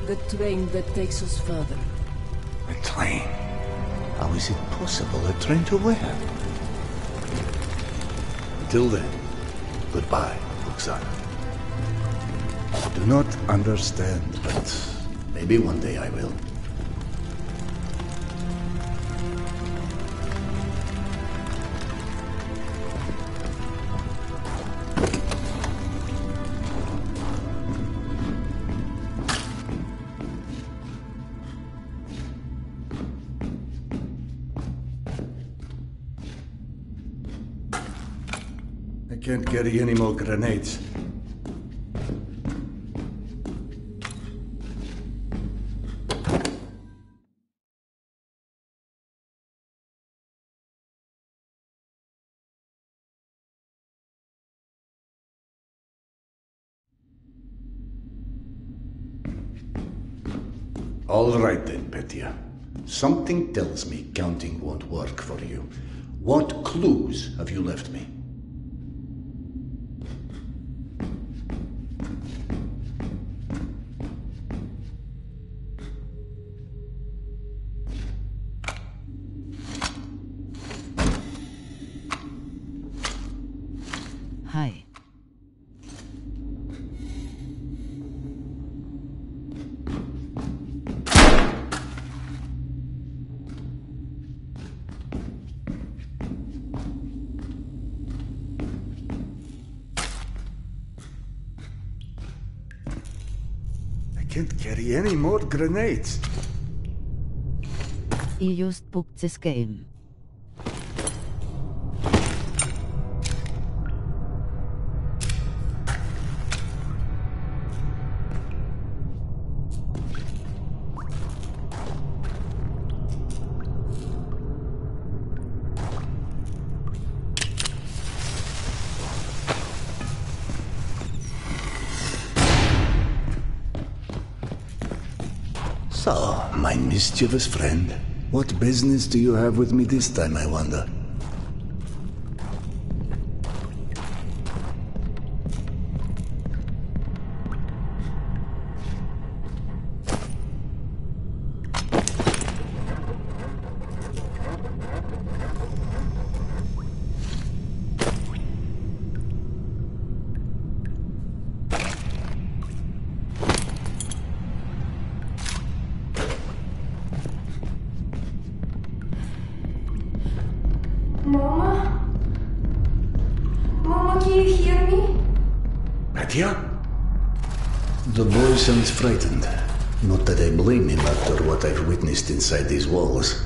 The train that takes us further. A train? How is it possible? A train to where? Till then, goodbye, Muczaczas. I do not understand, but maybe one day I will. I can't carry any more grenades. All right then, Petya. Something tells me counting won't work for you. What clues have you left me? Hi. I can't carry any more grenades. You just booked this game. So, my mischievous friend, what business do you have with me this time, I wonder? Mama? Mama, can you hear me? Petya? The boy sounds frightened. Not that I blame him after what I've witnessed inside these walls.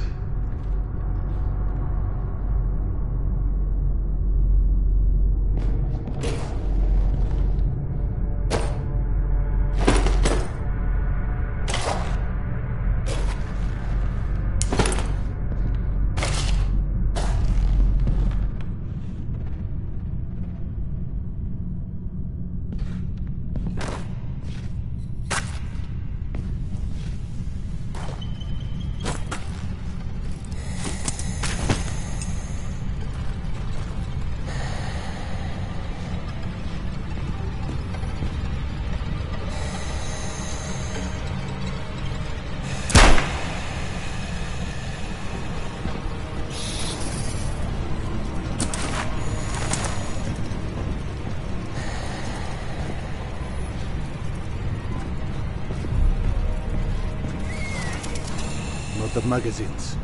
Not of magazines.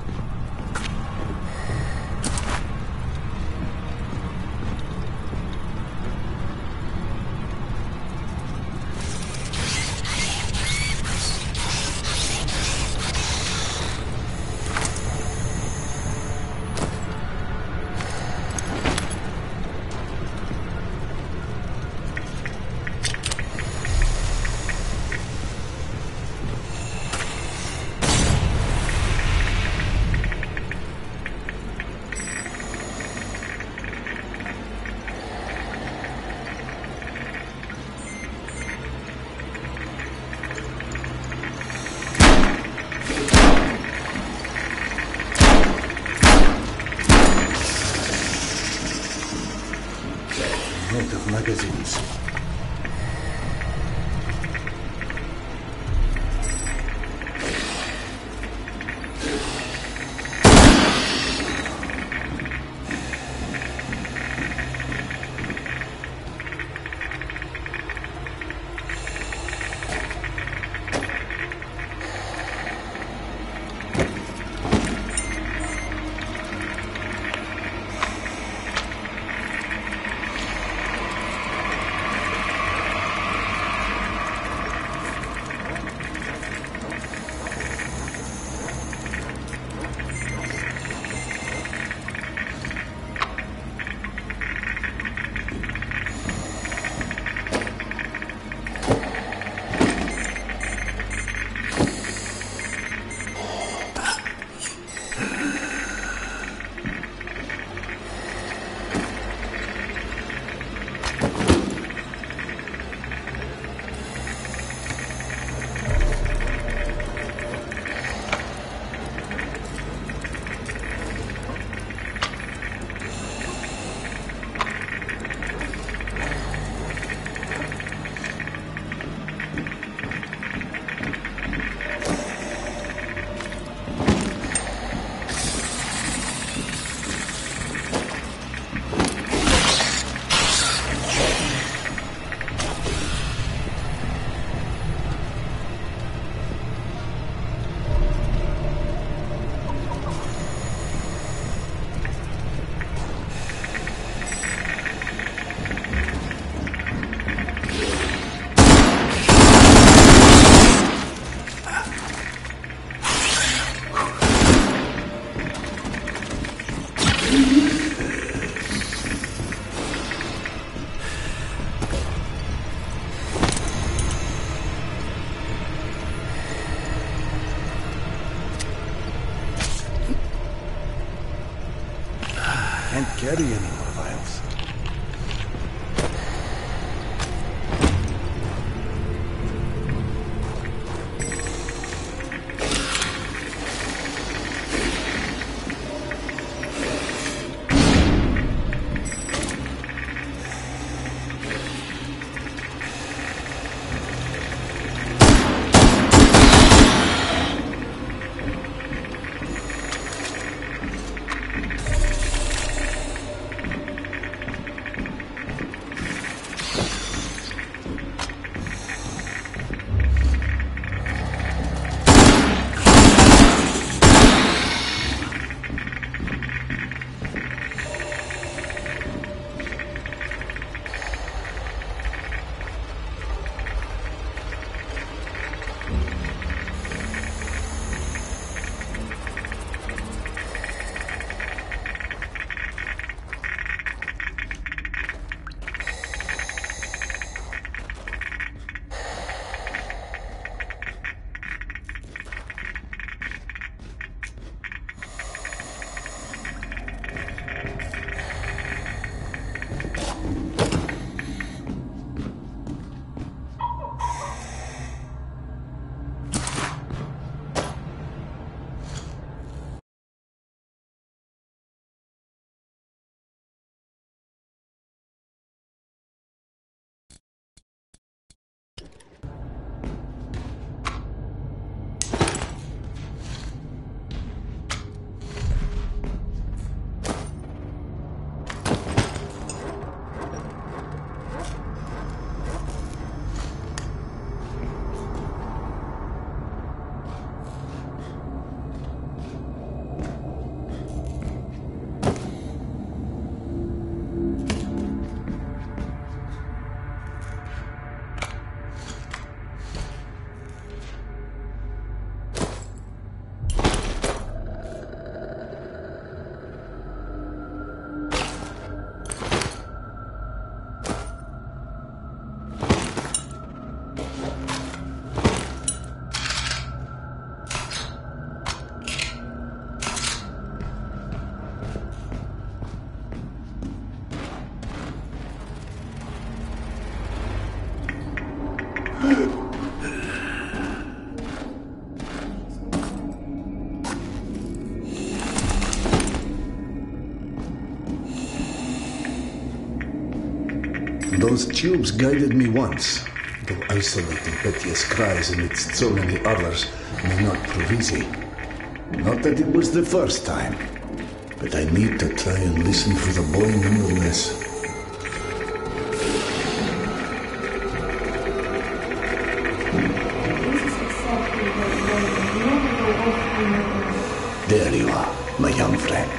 magazines. Can't carry any more vials. Those tubes guided me once, though isolating Petya's cries amidst so many others may not prove easy. Not that it was the first time, but I need to try and listen for the boy nonetheless. There you are, my young friend.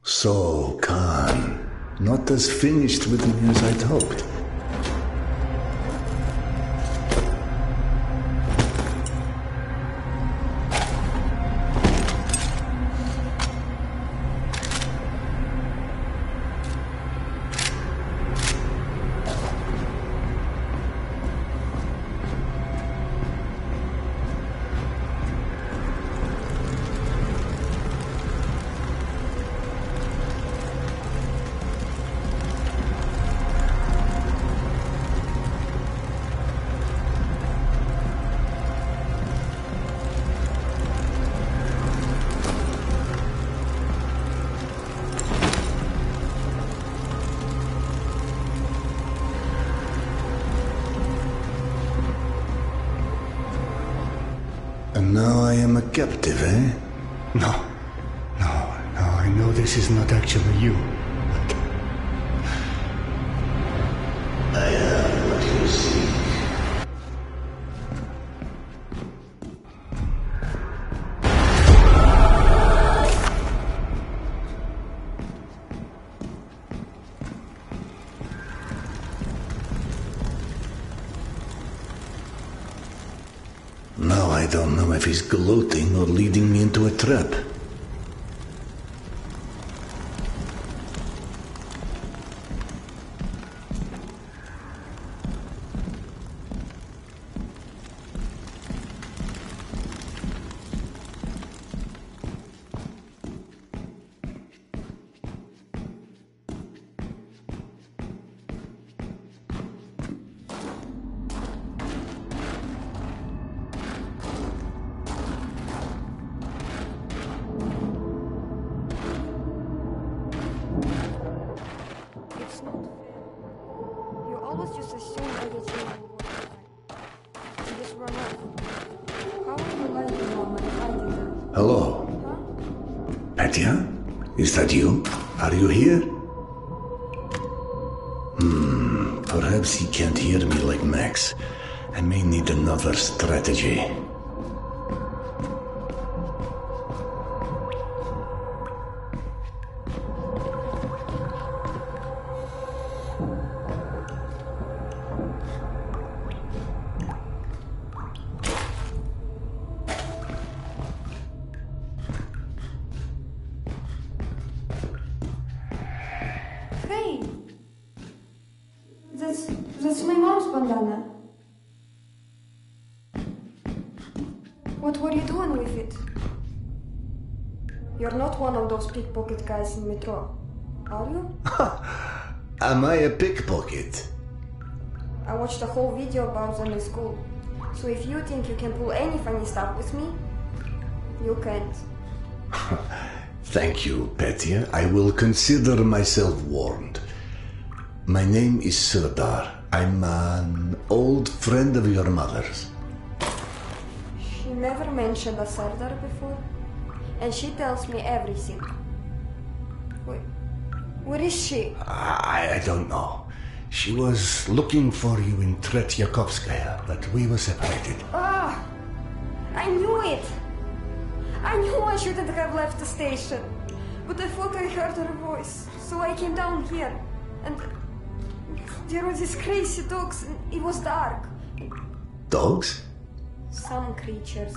So, Khan, not as finished with me as I'd hoped. And now I am a captive, eh? No, I know this is not actually you, but I am what you seek. Now I don't know if he's gloating or leading me into a trap. Hello? Petya? Is that you? Are you here? Perhaps he can't hear me like Max. I may need another strategy. That's my mom's bandana. What were you doing with it? You're not one of those pickpocket guys in metro, are you? Am I a pickpocket? I watched a whole video about them in school. So if you think you can pull any funny stuff with me, you can't. Thank you, Petya. I will consider myself warned. My name is Serdar. I'm an old friend of your mother's. She never mentioned a Sardar before, and she tells me everything. Where is she? I don't know. She was looking for you in Tretyakovskaya, but we were separated. Ah! I knew it! I knew I shouldn't have left the station. But I thought I heard her voice, so I came down here. And there were these crazy dogs, and it was dark. Dogs? Some creatures.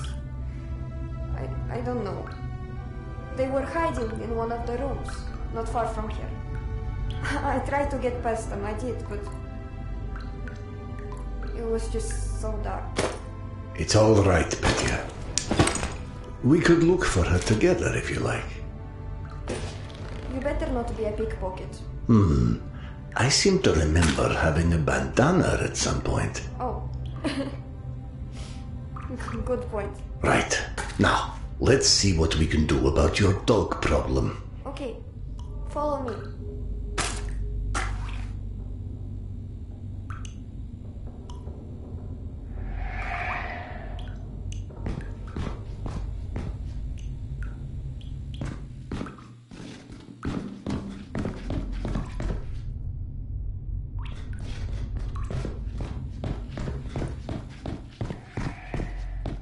I don't know. They were hiding in one of the rooms, not far from here. I tried to get past them, I did, but it was just so dark. It's all right, Petya. We could look for her together if you like. You better not be a pickpocket. I seem to remember having a bandana at some point. Oh. Good point. Right. Now, let's see what we can do about your dog problem. Okay. Follow me.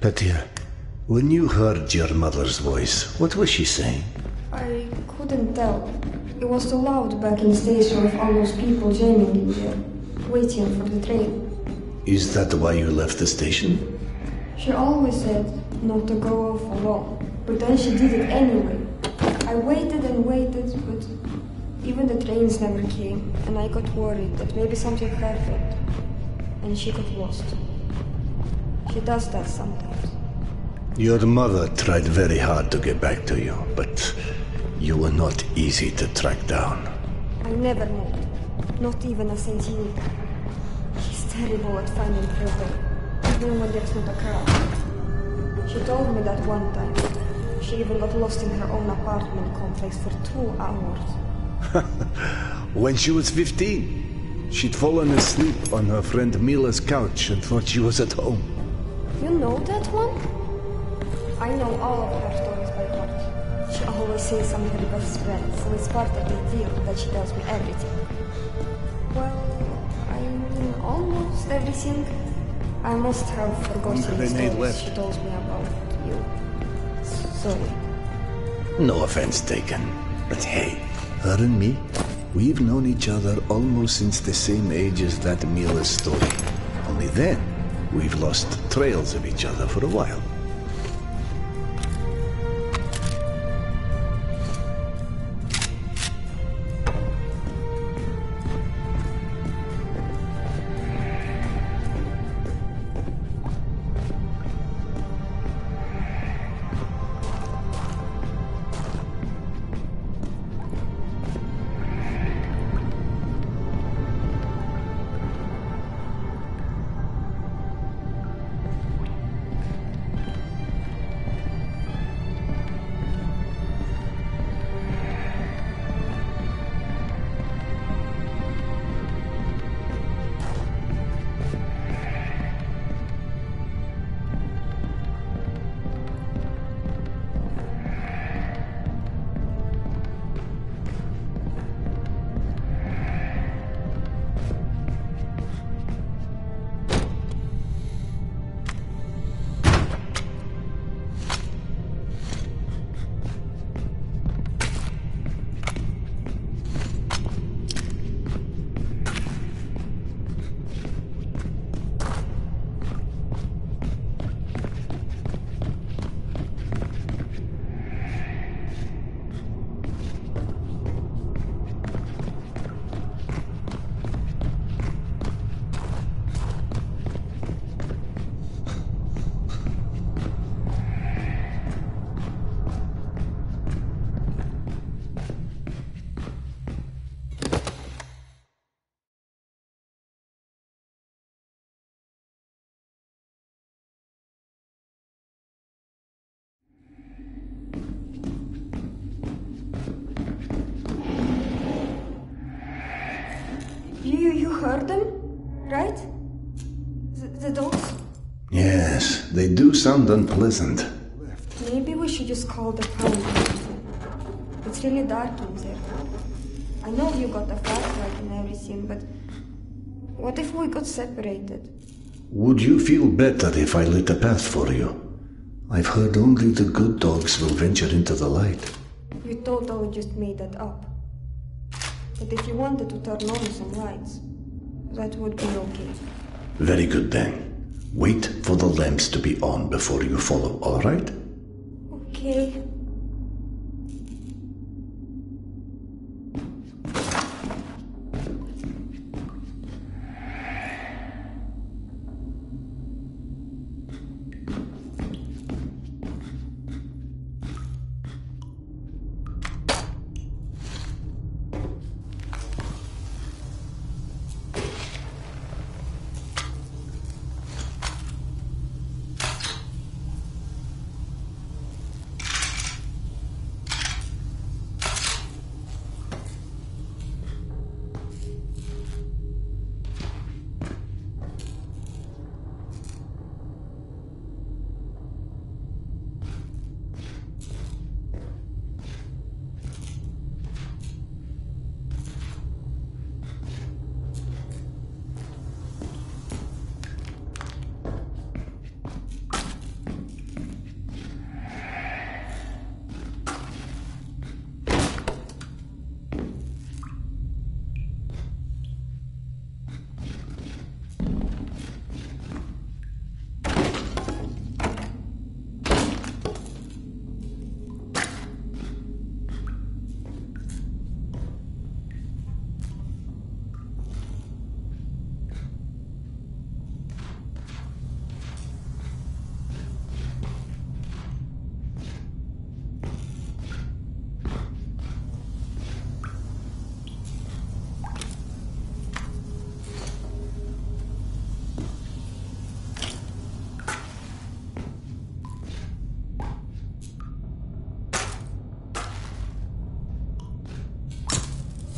Petya, when you heard your mother's voice, what was she saying? I couldn't tell. It was too loud back in the station with all those people jamming in there, waiting for the train. Is that why you left the station? She always said not to go off alone, but then she did it anyway. I waited and waited, but even the trains never came, and I got worried that maybe something happened, and she got lost. She does that sometimes. Your mother tried very hard to get back to you, but you were not easy to track down. I never moved, not even a centiliter. She's terrible at finding her way, even when there's not a crowd. She told me that one time. She even got lost in her own apartment complex for 2 hours. When she was 15, she'd fallen asleep on her friend Mila's couch and thought she was at home. You know that one? I know all of her stories by heart. She always says I'm her best friend, so it's part of the deal that she tells me everything. Well, I mean almost everything. I must have forgotten the stories she told me about you. Sorry. No offense taken. But hey, her and me, we've known each other almost since the same age as that Mila's story. Only then, we've lost trails of each other for a while. You heard them? right? The dogs? Yes, they do sound unpleasant. Maybe we should just call the town. It's really dark in there. I know you got a flashlight and everything, but what if we got separated? Would you feel better if I lit a path for you? I've heard only the good dogs will venture into the light. You totally just made that up. But if you wanted to turn on some lights, that would be okay. Very good then. Wait for the lamps to be on before you follow, all right? Okay.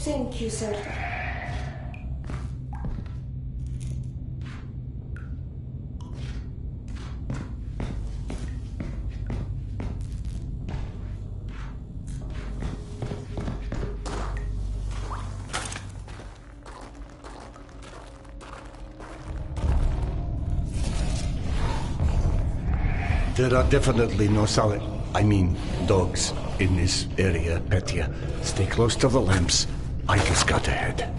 Thank you, sir. There are definitely no dogs in this area, Petya. Stay close to the lamps. I just got ahead.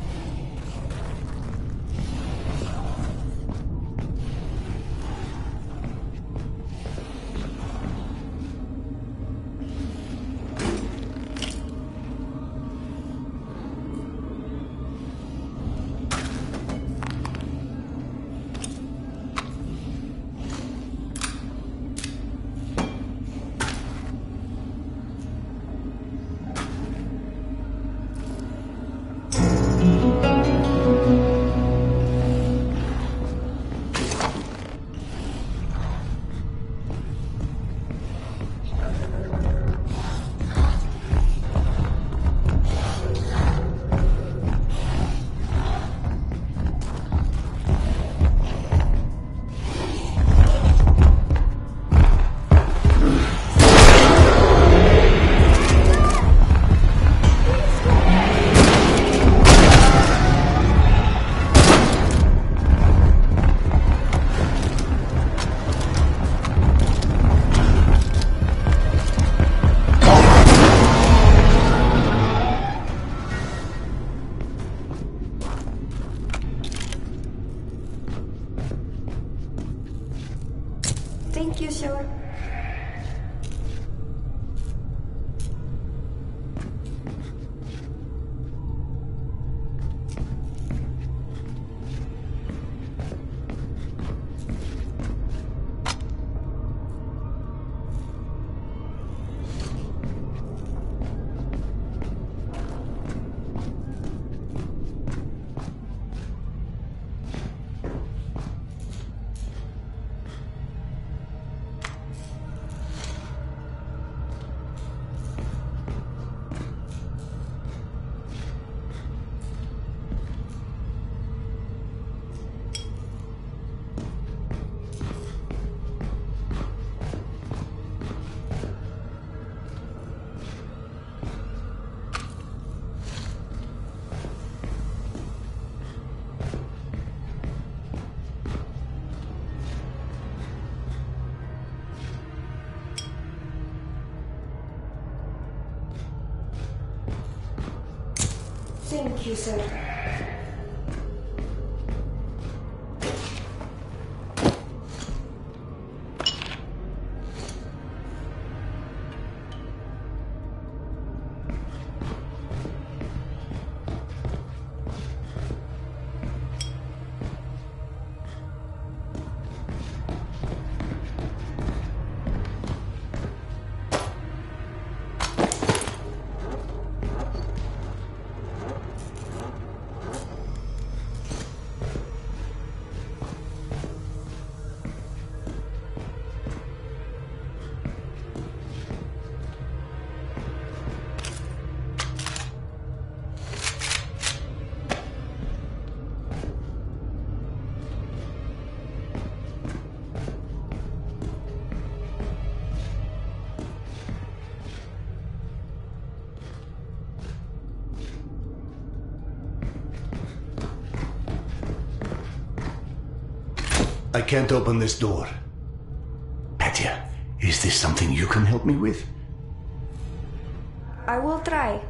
Thank you, sir. I can't open this door. Petya, is this something you can help me with? I will try.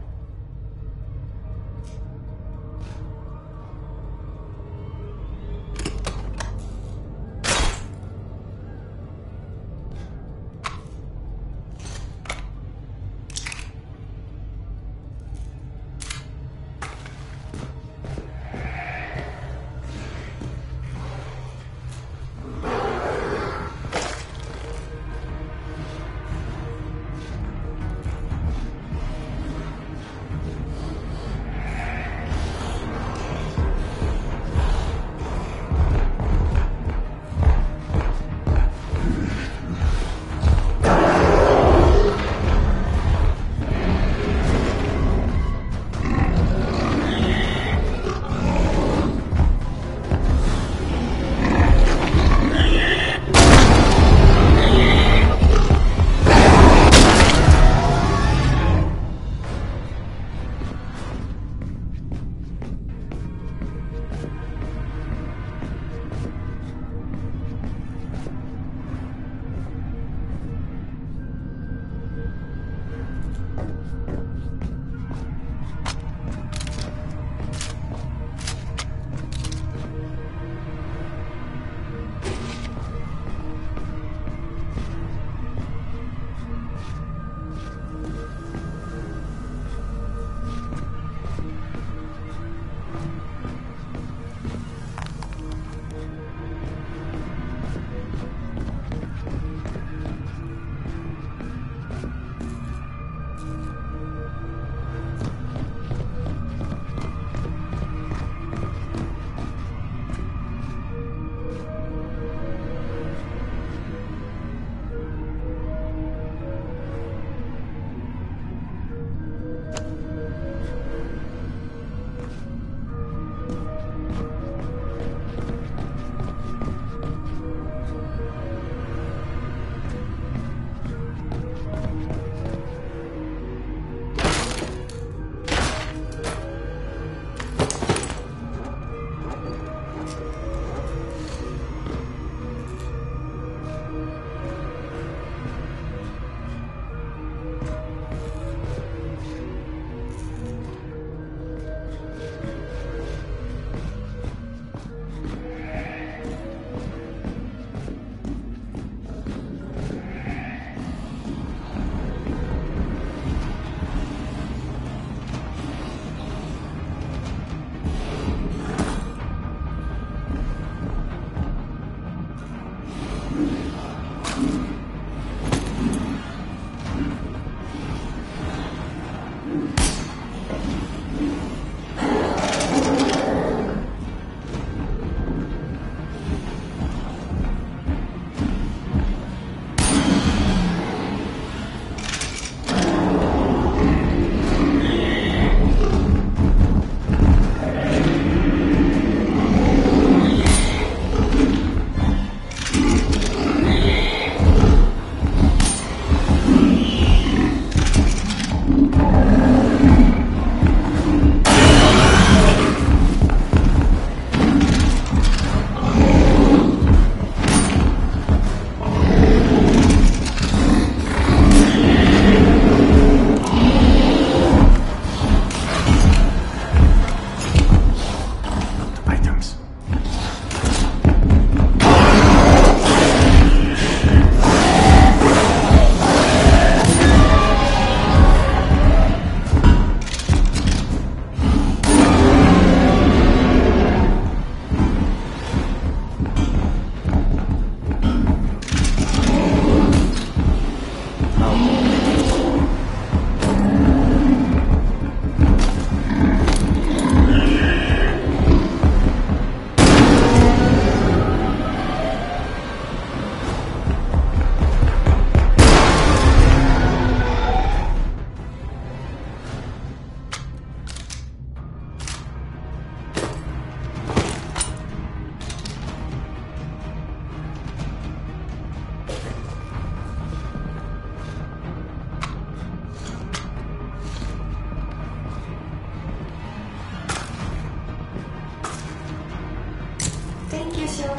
miss you.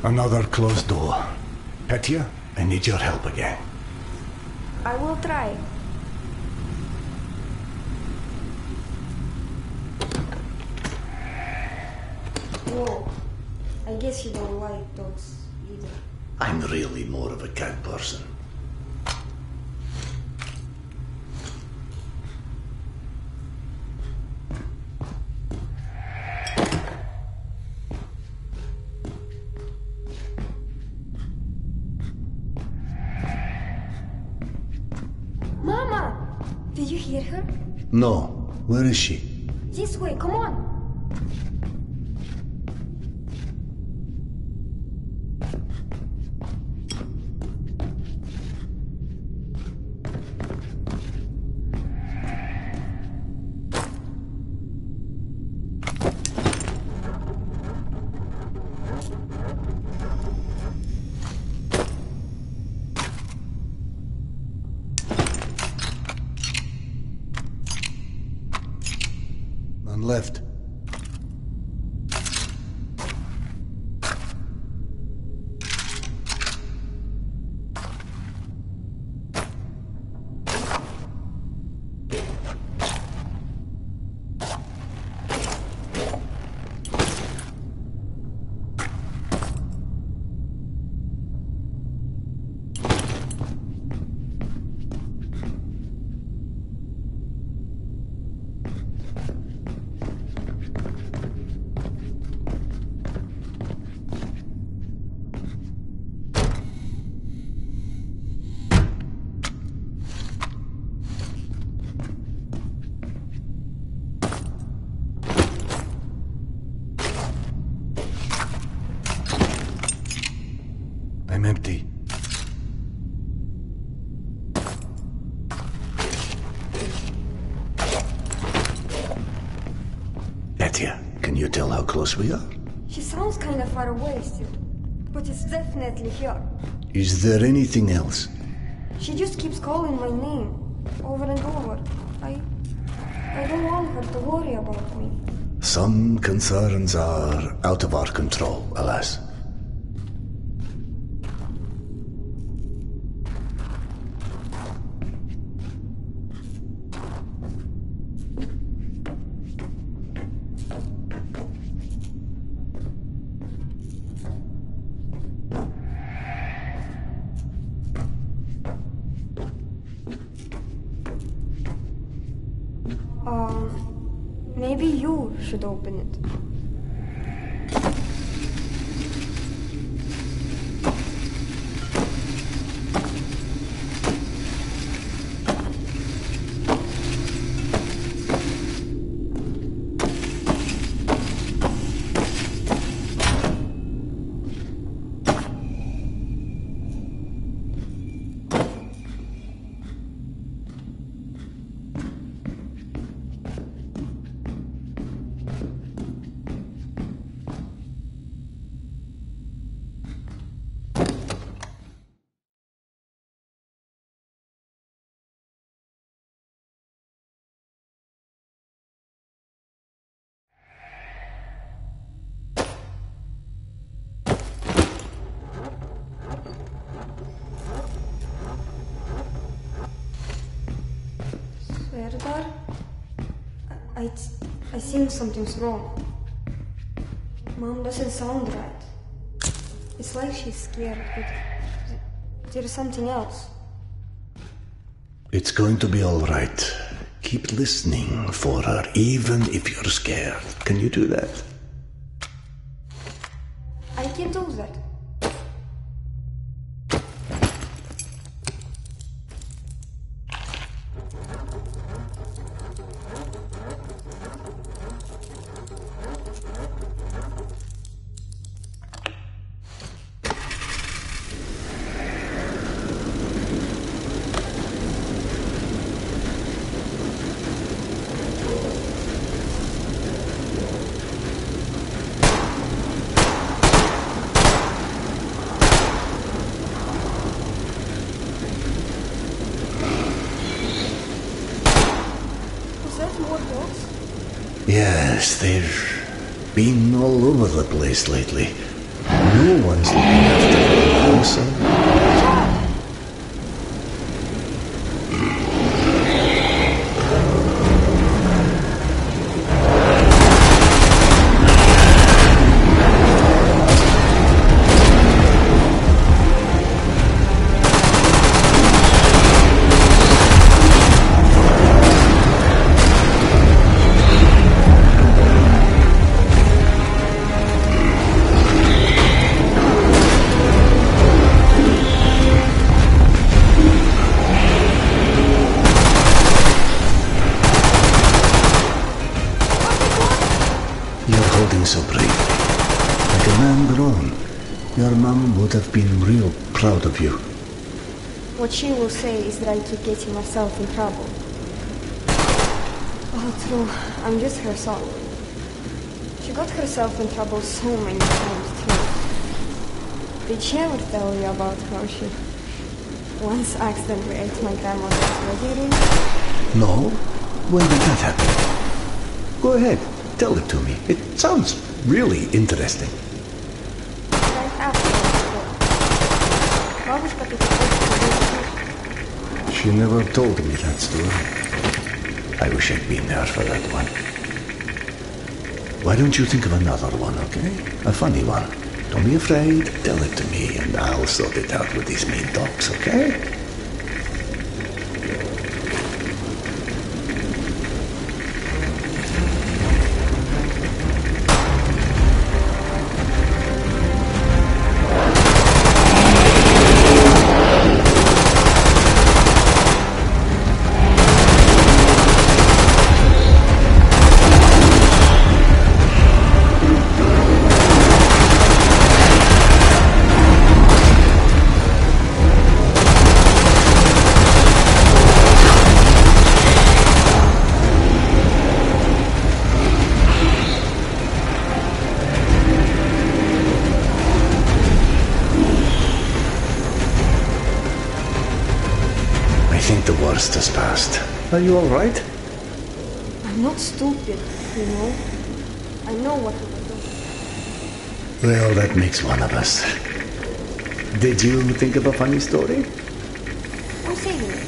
Another closed door. Petya, I need your help again. I will try. Whoa. I guess you don't like dogs either. I'm really more of a cat person. Mama! Did you hear her? No. Where is she? This way, come on! Left. I'm empty. Petya, can you tell how close we are? She sounds kind of far away still, but it's definitely here. Is there anything else? She just keeps calling my name over and over. I don't want her to worry about me. Some concerns are out of our control, alas. Maybe you should open it. Sugar? I think something's wrong. Mom doesn't sound right. It's like she's scared, but there's something else. It's going to be all right. Keep listening for her, even if you're scared. Can you do that? I can do that. Yes, they've been all over the place lately. No one's looking after them, so... so brave. Like a man grown. Your mom would have been real proud of you. What she will say is that I keep getting myself in trouble. Oh, true. I'm just her son. She got herself in trouble so many times, too. Did she ever tell you about how she once accidentally ate my grandmother's wedding ring? No? When did that happen? Go ahead. Tell it to me. It sounds really interesting. Right after She never told me that story. I wish I'd been there for that one. Why don't you think of another one, okay? A funny one. Don't be afraid. Tell it to me and I'll sort it out with these mean dogs, okay? Has passed. Are you all right? I'm not stupid, you know. I know what to do. Well, that makes one of us. Did you think of a funny story? I'm saving it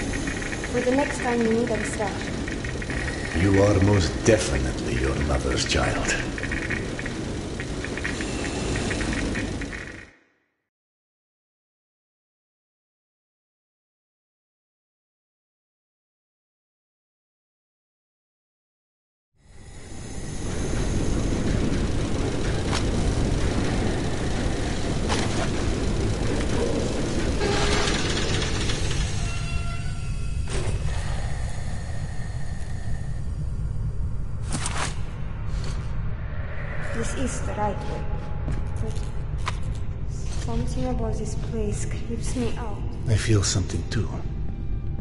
for the next time you need a distraction. You are most definitely your mother's child. This is the right way, but something about this place creeps me out. I feel something too.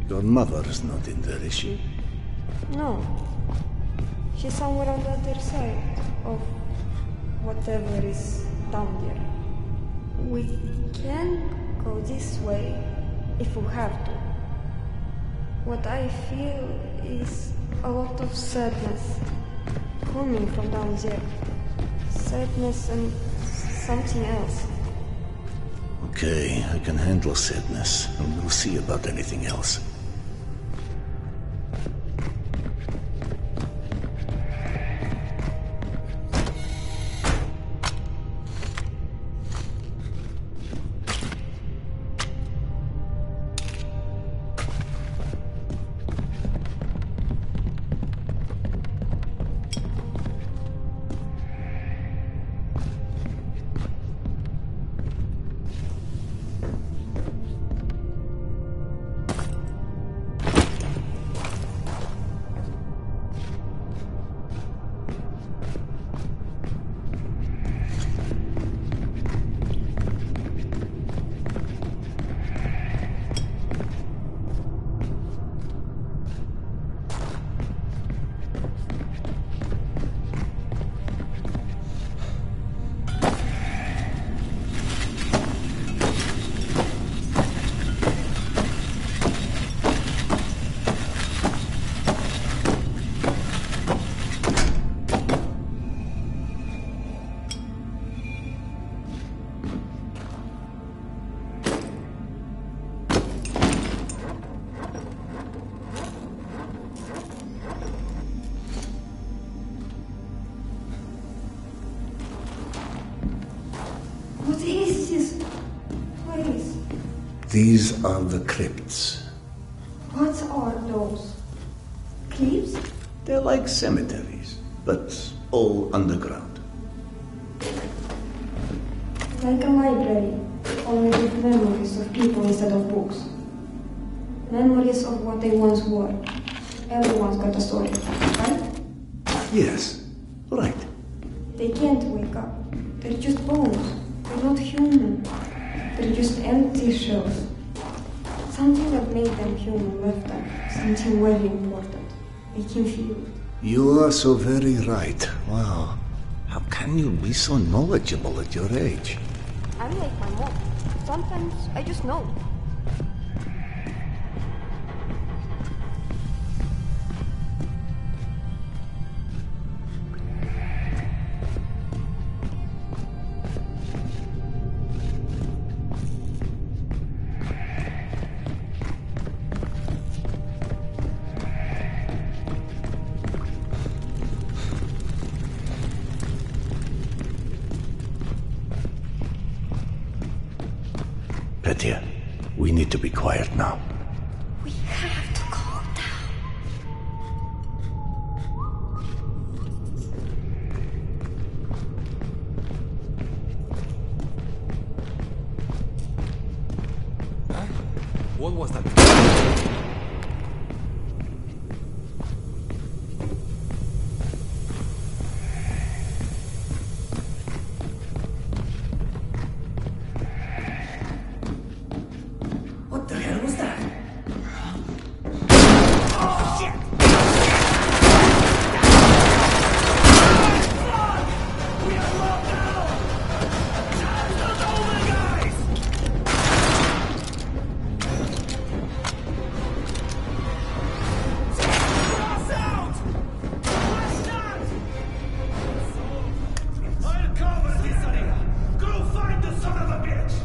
Your mother is not in there, is she? No. She's somewhere on the other side of whatever is down there. We can go this way if we have to. What I feel is a lot of sadness coming from down there. Sadness and something else. Okay, I can handle sadness, and we'll see about anything else. These are the crypts. What are those? Crypts? They're like cemeteries, but all underground. Like a library, only with memories of people instead of books. Memories of what they once were. Everyone's got a story, right? Yes, right. They can't wake up. They're just bones. They're not human. They're just empty shells. Something that made them human left them. Something very important. They can feel it. You are so very right. Wow. How can you be so knowledgeable at your age? I'm like my mom. Sometimes I just know. Petya, we need to be quiet now. We have to calm down. What was that? What the hell was that? I'll cover this area. Go find the son of a bitch.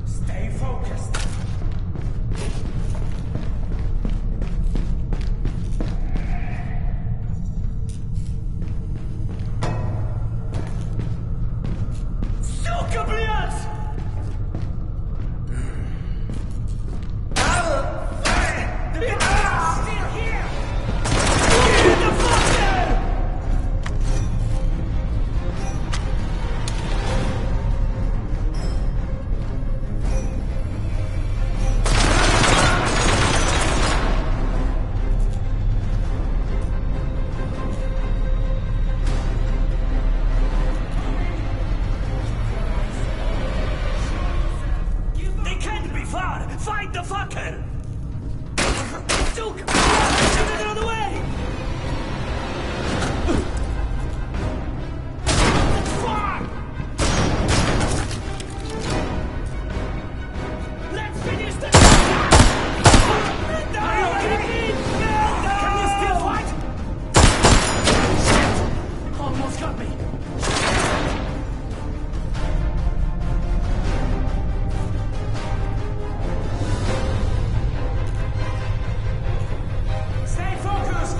Stay focused. Сука, блядь! Still here! Get the fuck there! They can't be far! Find the fucker! Duke! Get out of the way! Fuck! Let's finish the... Can you still fight? Shit! Almost got me! Stay focused!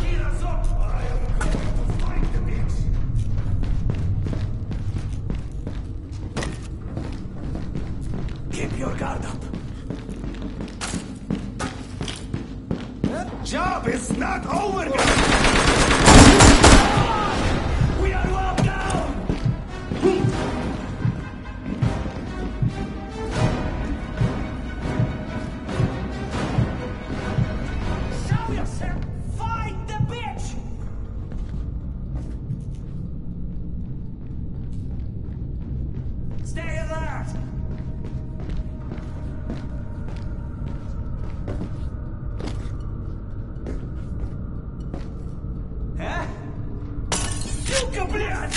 Get us up! I am going to find the bitch! Keep your guard up. Job is not over, guys! We are locked down! Show yourself! Fight the bitch! Stay alert! Huh? Сука, блядь!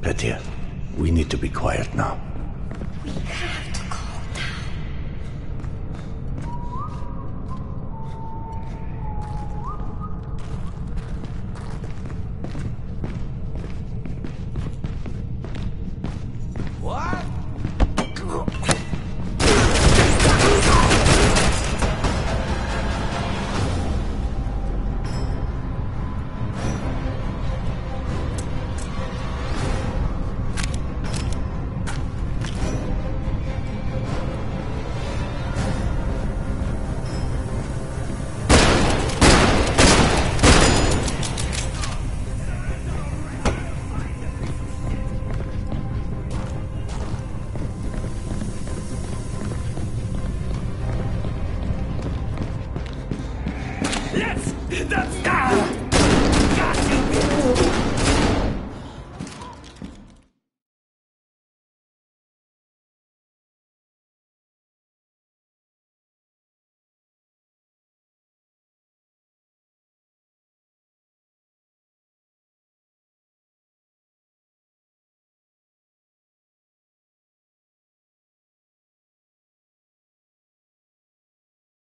Petia, we need to be quiet now.